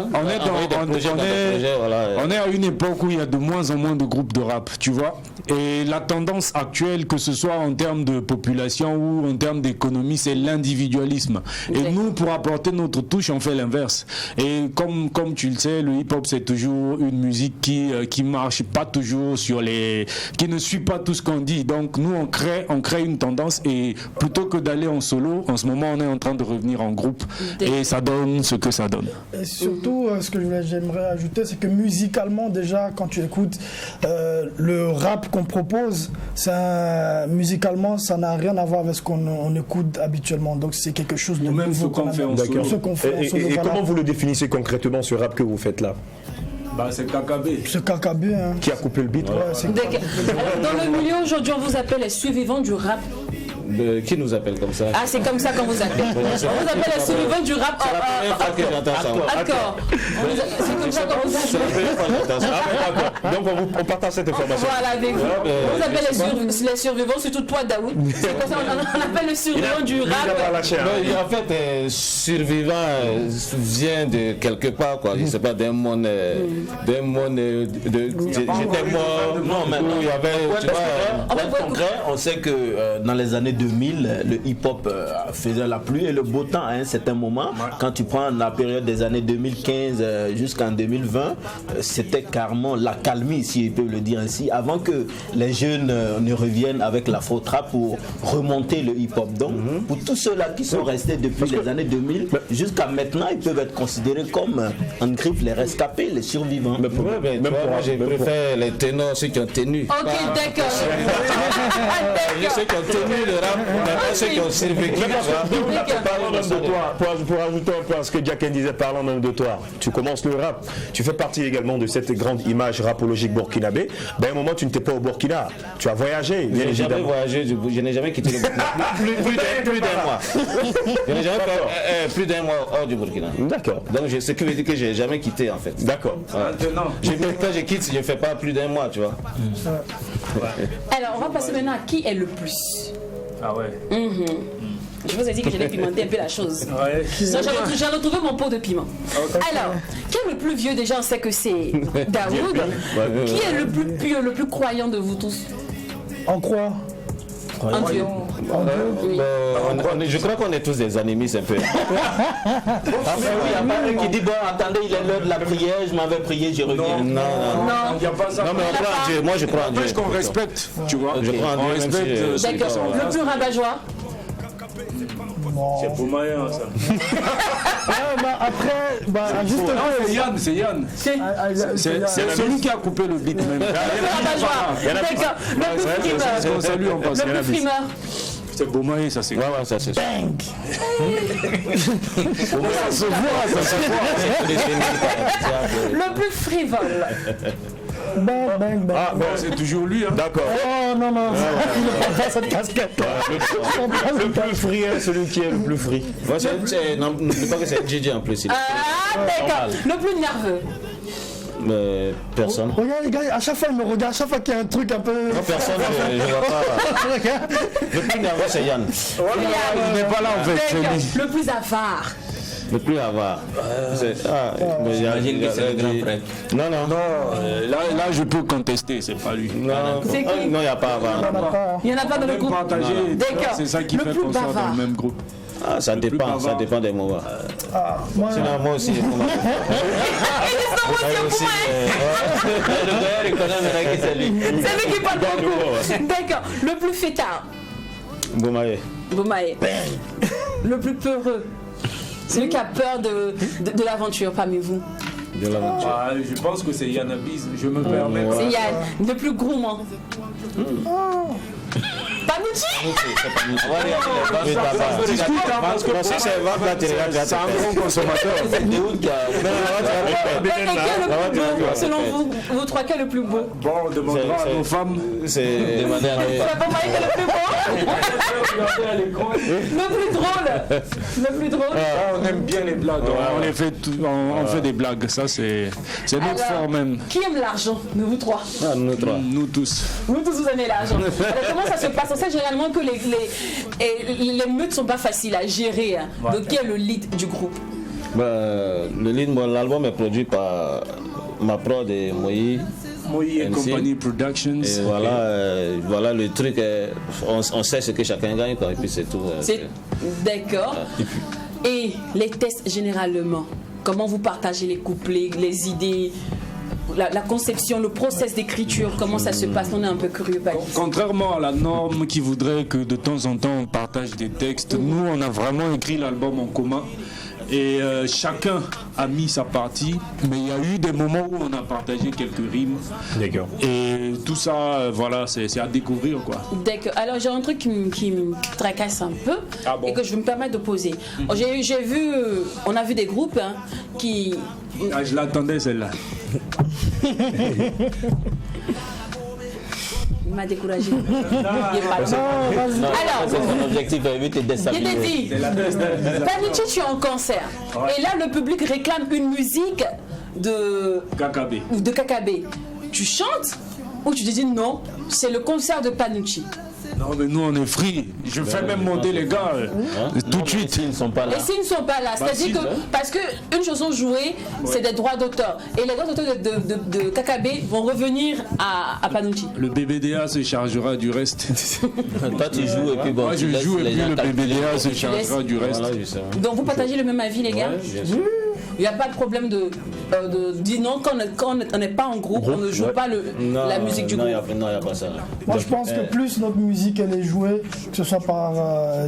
On est à une époque où il y a de moins en moins de groupes de rap, tu vois. Et la tendance actuelle, que ce soit en termes de population ou en termes d'économie, c'est l'individualisme. Et nous, pour apporter notre touche, on fait l'inverse. Et comme tu le sais, le hip-hop, c'est toujours une musique qui marche pas toujours qui ne suit pas tout ce qu'on dit. Donc nous, on crée une tendance, et plutôt que d'aller en solo, en ce moment, on est en train de revenir en groupe. Et ça donne ce que ça donne. Et surtout, ce que j'aimerais ajouter, c'est que musicalement, déjà, quand tu écoutes le rap qu'on propose, musicalement, ça n'a rien à voir avec ce qu'on écoute habituellement. Donc, c'est quelque chose de même ce qu'on fait en solo. Et comment vous le définissez concrètement, ce rap que vous faites là? C'est KKB. C'est KKB, hein. Qui a coupé le beat. Dans le milieu, aujourd'hui, on vous appelle les survivants du rap. Qui nous appelle comme ça? Ah, c'est comme ça qu'on vous appelle. On vous appelle les survivants du rap. C'est la première fois que j'entends ça. D'accord. C'est comme ça qu'on vous appelle. C'est la première fois que j'entends ça. Donc on partage cette information. Voilà, avec vous. On vous appelle les survivants, surtout toi, Daoud. C'est comme ça qu'on appelle le survivant du rap. En fait, survivant vient de quelque part, quoi. Je ne sais pas, d'un monde. J'étais mort. Non, mais il y avait. Concret, on sait que dans les années 2000, le hip-hop faisait la pluie et le beau temps à un certain moment. Quand tu prends la période des années 2015 jusqu'en 2020, c'était carrément la calmie, si je peux le dire ainsi, avant que les jeunes ne reviennent avec la faux trap pour remonter le hip-hop. Donc, pour tous ceux-là qui sont restés depuis les années 2000 jusqu'à maintenant, ils peuvent être considérés comme, en griffe, les rescapés, les survivants. Mais pour moi, je préfère les ténors, ceux qui ont tenu. Ok, d'accord. Ceux qui ont tenu le rap. Ceux qui ont survécu. Parlons même de toi, pour ajouter un peu à ce que Jacken disait, parlons même de toi. Tu commences le rap, tu fais partie également de cette grande image rapologique burkinabé. À un moment, tu n'étais pas au Burkina, tu as voyagé. Je n'ai jamais voyagé, je n'ai jamais quitté le Burkina. Plus d'un mois. Je n'ai jamais fait plus d'un mois hors du Burkina. D'accord. Donc, ce qui veut dire que je n'ai jamais quitté en fait. D'accord. Quand je quitte, je ne fais pas plus d'un mois, tu vois. Alors, on va passer maintenant à qui est le plus. Ah ouais. Je vous ai dit que j'allais pimenter un peu la chose. Ouais. J'ai retrouvé mon pot de piment. Alors, qui est le plus vieux? Déjà, on sait que c'est Daoud. Qui est le plus pieux, le plus croyant de vous tous? En quoi? En Dieu. Je crois qu'on est tous des animistes un peu. Après, il y a pas un qui dit, bon, attendez, il est l'heure de la prière, je m'en vais prier, je reviens. Non, il n'y a pas ça. Non, mais on croit en Dieu. Moi, je crois en Dieu. Parce qu'on respecte, tu vois. Je crois en Dieu. On respecte. D'accord. Le plus rabat-joie? C'est Bomaye, ça. Après, juste c'est Yann. C'est celui qui a coupé le beat même. D'accord. Le plus frimeur. C'est Bomaye, ça c'est. Ouais, ça c'est. bang. Ça se voit. Le plus frivole. Bang. Ah, bon, c'est toujours lui. Hein. D'accord. Oh non. Il n'a pas cette casquette. Le plus free, celui qui est le plus free. N'oublie pas que c'est Gigi en plus. Ah, d'accord. Le plus nerveux. Personne. Regarde les gars, à chaque fois il me regarde, à chaque fois qu'il y a un truc un peu... Non, personne, je vois pas. Le plus nerveux c'est Yann. Il n'est pas là en fait. Le plus avare. Le plus avare. J'imagine que c'est le grand frère. Non. Là, je peux contester, c'est pas lui. Non, il n'y a pas avare. Il n'y en a pas dans le groupe. Partagé, D'accord. c'est ça qui Le fait plus qu'on soit dans bavard. le même groupe. Ça dépend des moments. Moi, Sinon, moi aussi, Le c'est lui qui parle beaucoup. D'accord. Le plus fêtard. Boumaye. Le plus peureux. Celui qui a peur de l'aventure parmi vous. De l'aventure. Je pense que c'est Yannabis, je me permets. C'est Yann, le plus gourmand. Panucci. C'est un grand consommateur. Selon vous, vous trois, quel est le plus beau? Bon, on demandera à nos femmes. C'est demander à Pas Mike est le plus beau. Le plus drôle. Le plus drôle. On aime bien les blagues. On fait des blagues. Ça, c'est notre fort même. Qui aime l'argent de vous trois? nous trois. Nous tous. Vous tous, vous aimez l'argent. Alors, comment ça se passe? On sait généralement que les meutes ne sont pas faciles à gérer. Hein. Donc, qui est le lead du groupe? Le lead, l'album est produit par ma prod et Moïse. Moïse et Company Productions. Et voilà le truc. On sait ce que chacun gagne, quoi, et puis c'est tout. D'accord. Et les tests, généralement, comment vous partagez les couplets, les idées? La conception, le process d'écriture, comment ça se passe? On est un peu curieux. Contrairement à la norme qui voudrait que de temps en temps on partage des textes, nous on a vraiment écrit l'album en commun et chacun a mis sa partie, mais il y a eu des moments où on a partagé quelques rimes. D'accord. Et tout ça, voilà, c'est à découvrir, quoi. D'accord. Alors j'ai un truc qui me tracasse un peu et que je me permets de poser. J'ai vu, on a vu des groupes qui... Je l'attendais celle-là. Il m'a découragé. Alors, son objectif est vite déstabiliser. Panucci, tu es en concert. Et là, le public réclame une musique de Kakabé. Tu chantes ou tu te dis non, c'est le concert de Panucci? Non, mais nous on est free. Je fais même monter les gars tout de suite. S'ils ne sont pas là. Et s'ils ne sont pas là, c'est-à-dire que parce qu'une chanson jouée, c'est des droits d'auteur. Et les droits d'auteur de Kakabé vont revenir à Panucci. Le BBDA se chargera du reste. Toi tu joues et puis bon. Moi je joue et puis le BBDA se chargera du reste. Donc vous partagez le même avis, les gars? Il n'y a pas de problème de dire non, quand on n'est pas en groupe, on ne joue pas la musique du groupe. Non, il n'y a pas ça. Moi, je pense que plus notre musique elle est jouée, que ce soit par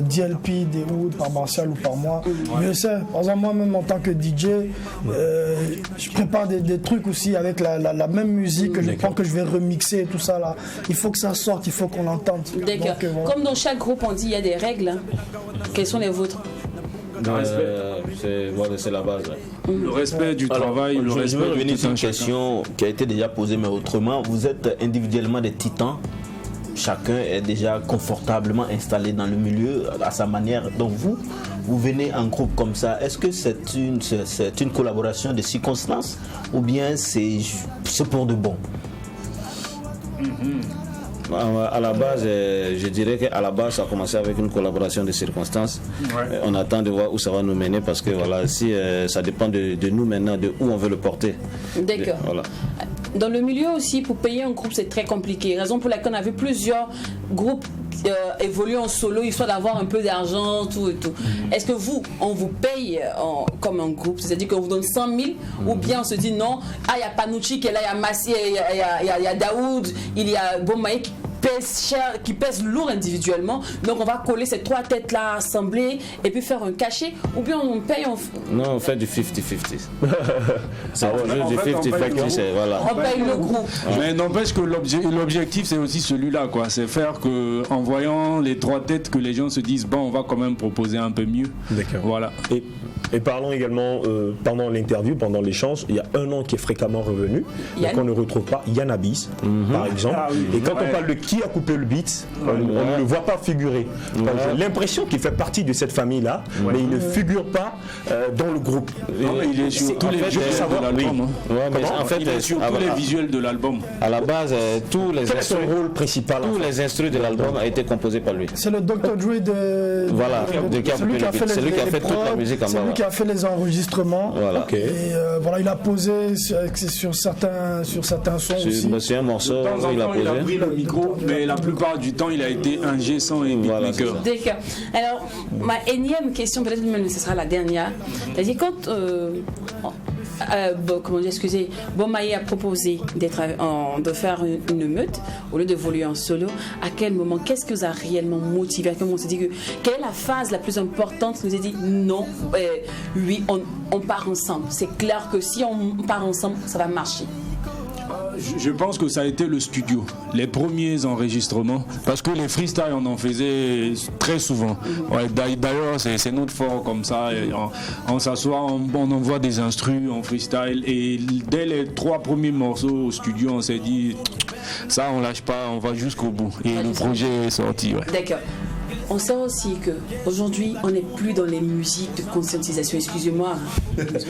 DLP, Dewood, par Martial ou par moi, mieux c'est. Par exemple, moi-même en tant que DJ, je prépare des trucs aussi avec la même musique que je prends, que je vais remixer et tout ça là. Il faut que ça sorte, il faut qu'on l'entende. D'accord. Comme dans chaque groupe, on dit il y a des règles. Quelles sont les vôtres? C'est la base. Le respect du travail, le respect je veux revenir sur une chacun. question qui a été déjà posée, mais autrement, vous êtes individuellement des titans. Chacun est déjà confortablement installé dans le milieu à sa manière. Donc vous venez en groupe comme ça. Est-ce que c'est une collaboration de circonstances ou bien c'est pour de bon? À la base, je dirais qu'à la base, ça a commencé avec une collaboration de circonstances. On attend de voir où ça va nous mener parce que voilà, si ça dépend de nous maintenant, de où on veut le porter. D'accord. Voilà. Dans le milieu aussi, pour payer un groupe, c'est très compliqué. Raison pour laquelle on a vu plusieurs groupes évoluer en solo, histoire d'avoir un peu d'argent, tout et tout. Est-ce que on vous paye comme un groupe? C'est-à-dire qu'on vous donne 100 000 ou bien on se dit non, il y a Panucci qui est là, il y a Massi, il y a Daoud, il y a Boumaye qui pèse lourd individuellement, donc on va coller ces trois têtes là assemblées et puis faire un cachet, ou bien on paye Non, on fait du 50-50. C'est du 50-50, c'est voilà. On paye le groupe. Mais n'empêche que l'objectif c'est aussi celui-là, quoi. C'est faire que, en voyant les trois têtes, que les gens se disent bon, on va quand même proposer un peu mieux. D'accord. Voilà. Et parlons également, pendant l'interview, pendant l'échange, il y a un nom qui est fréquemment revenu, mais qu'on ne retrouve pas, Yannabis, par exemple. Et quand on parle de qui a coupé le beat, on ne le voit pas figurer. J'ai l'impression qu'il fait partie de cette famille-là, mais il ne figure pas dans le groupe. Il est sur tous les visuels de l'album. En fait, il est sur tous les visuels de l'album. À la base, tous les quel est son rôle principal? Tous les instruments de l'album a été composé par lui. C'est le Dr. Dre de... Voilà, celui qui a fait toute la musique en bas. lui qui a fait les enregistrements. Voilà. Et voilà, il a posé sur certains sons aussi. C'est un morceau, De temps en il a temps, il a posé. pris le micro, mais la plupart du temps, il a été ingé son et beatmaker. D'accord. Alors, ma énième question, peut-être même ce sera la dernière. C'est-à-dire, quand Bomaye a proposé de faire une meute au lieu de voler en solo, à quel moment, qu'est-ce qui vous a réellement motivé? À quel moment on s'est dit quelle est la phase la plus importante qui nous a dit non, oui, on part ensemble? C'est clair que si on part ensemble, ça va marcher. Je pense que ça a été le studio, les premiers enregistrements, parce que les freestyles on en faisait très souvent. Ouais, d'ailleurs c'est notre fort comme ça, on s'assoit, on envoie des instrus, on freestyle, et dès les 3 premiers morceaux au studio on s'est dit ça on lâche pas, on va jusqu'au bout, et le projet est sorti. Ouais. D'accord. On sait aussi qu'aujourd'hui, on n'est plus dans les musiques de conscientisation, excusez-moi,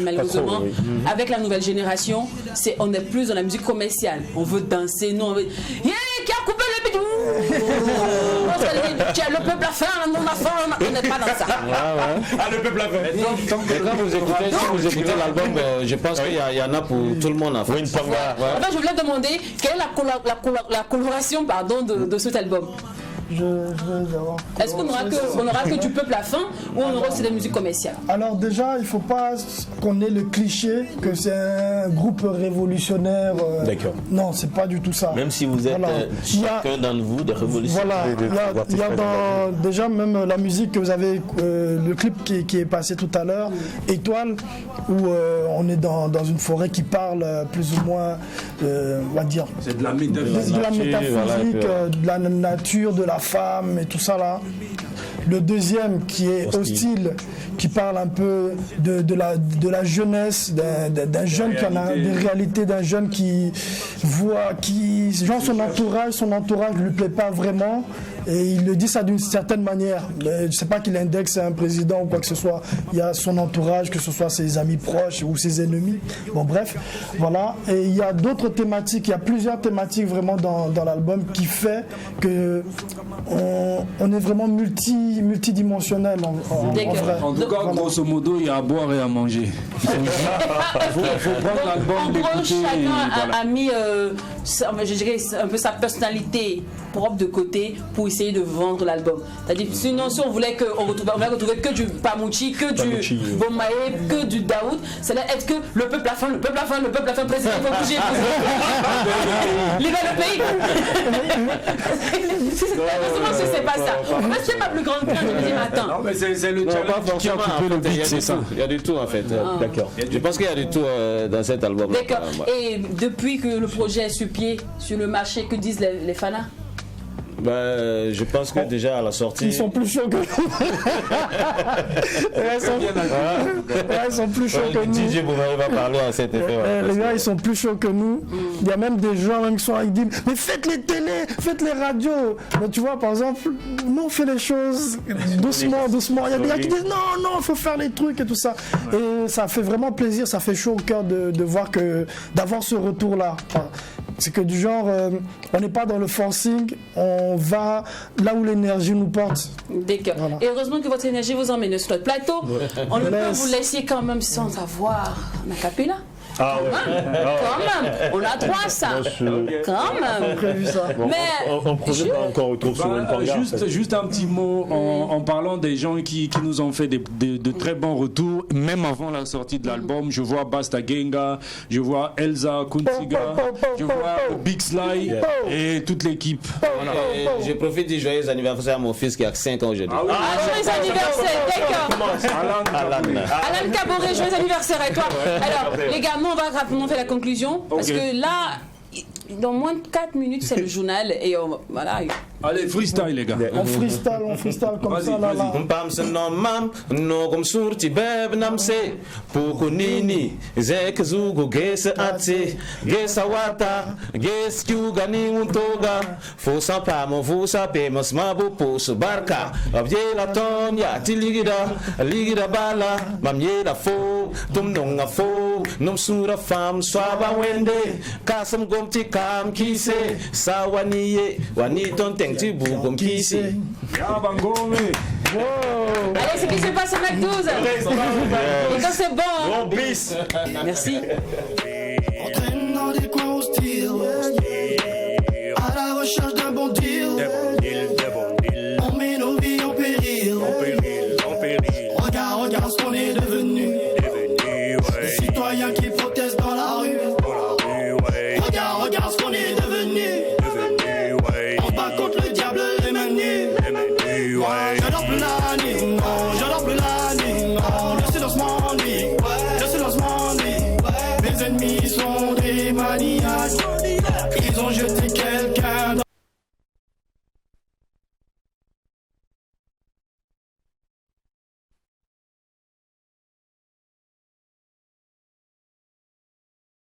malheureusement. Trop, oui. Avec la nouvelle génération, on n'est plus dans la musique commerciale. On veut danser, nous, on veut... Yeah, qui a coupé le bidou? Le peuple a faim, on a faim, on n'est pas dans ça. Ah, le peuple a fait. Et quand vous écoutez l'album, je pense qu'il y en a pour tout le monde. En fait. Oui, une panga. En fait, je voulais demander quelle est la coloration de cet album. Est-ce qu'on aura que du peuple à faim ou on aura aussi des musiques commerciales? Alors déjà, il ne faut pas qu'on ait le cliché que c'est un groupe révolutionnaire. D'accord. Non, c'est pas du tout ça. Même si vous êtes chacun d'entre vous des révolutionnaires. Voilà, il y a déjà même la musique que vous avez, le clip qui est passé tout à l'heure, Étoile, où on est dans une forêt qui parle plus ou moins, on va dire, c'est de la métaphysique, de la nature, de la femme et tout ça là. Le deuxième qui est Hostile, qui parle un peu de la jeunesse, d'un jeune qui en a des réalités, d'un jeune qui voit, genre son entourage ne lui plaît pas vraiment. Et il le dit ça d'une certaine manière. Mais je ne sais pas qu'il indexe un président ou quoi que ce soit. Il y a son entourage, que ce soit ses amis proches ou ses ennemis. Bon bref, voilà. Et il y a d'autres thématiques, il y a plusieurs thématiques vraiment dans l'album qui fait que on est vraiment multidimensionnel en vrai. En tout cas, grosso modo, il y a à boire et à manger. Il faut prendre l'album, En gros, l'écouter. chacun a mis, je dirais, un peu sa personnalité propre de côté pour essayer de vendre l'album. C'est-à-dire, sinon, si on voulait retrouver que du Pamouchi, que du Bomaye, que du Daoud, ça allait être que le peuple a faim, président, il faut bouger. Libère le pays. C'est pas ça. Moi, c'est ma plus grande crainte. Je me dis, mais attends. Non, mais c'est le challenge qui a occupé le beat, c'est ça. Il y a du tout en fait. D'accord. Je pense qu'il y a du tout dans cet album. D'accord. Et depuis que le projet est sur pied, sur le marché, que disent les fans? Je pense que déjà à la sortie. Ils sont plus chauds que nous. Ils sont plus chauds que nous. DJ Bomaye va parler à cet effet. Les gars, ils sont plus chauds que nous. Il y a même des gens qui sont ils disent mais faites les télés, faites les radios. Mais tu vois, par exemple, nous on fait les choses doucement. Il y a des gars qui disent non, il faut faire les trucs et tout ça. Et ça fait vraiment plaisir, ça fait chaud au cœur de voir d'avoir ce retour-là. C'est que du genre, on n'est pas dans le forcing, on va là où l'énergie nous porte. D'accord. Voilà. Et heureusement que votre énergie vous emmène sur notre plateau. On ne peut pas vous laisser quand même sans avoir un capella. Ah ouais. Quand même, on a droit à ça. Quand même. Prévu ça. Mais on projet pas encore autour sur une panga. Juste un petit mot en parlant des gens qui nous ont fait de très bons retours, même avant la sortie de l'album. Je vois Basta Genga, je vois Elsa Kuntiga, je vois Big Sly et toute l'équipe. Je profite du joyeux anniversaire à mon fils qui a 5 ans aujourd'hui. Joyeux anniversaire, d'accord. Alan Caboret, joyeux anniversaire à toi. Alors, les gars, nous on va rapidement faire la conclusion parce que là, dans moins de 4 minutes, c'est le journal et voilà. Allez, freestyle les gars. On freestyle comme ça là. Pam se non mam no comme surti beb namse pour nini zek zugo ges atse ges awata ges kiugani untoga fosa pam fosa pemos mabu pos barka avye la tonya tiligida bala mamye la fo tum nonga fo Nom sura fam swaba wende kasam gomti kam kise sawaniye wani ton tengti bu gom kise. Allez, ce qui se passe au Mac 12. Et quand c'est bon. Bon bis. Merci. On traîne dans des coins hostiles, à la recherche d'un bon deal. On met nos vies en péril. Regarde ce qu'on est devenu. Des citoyens qui protestent dans la rue. Regarde ce qu'on est devenu. On bat contre le diable les mains nues. J'adore plus la nuit, j'adore plus la nuit. Le silence m'ennuie, mes ennemis sont des maniaques. Ils ont jeté quelques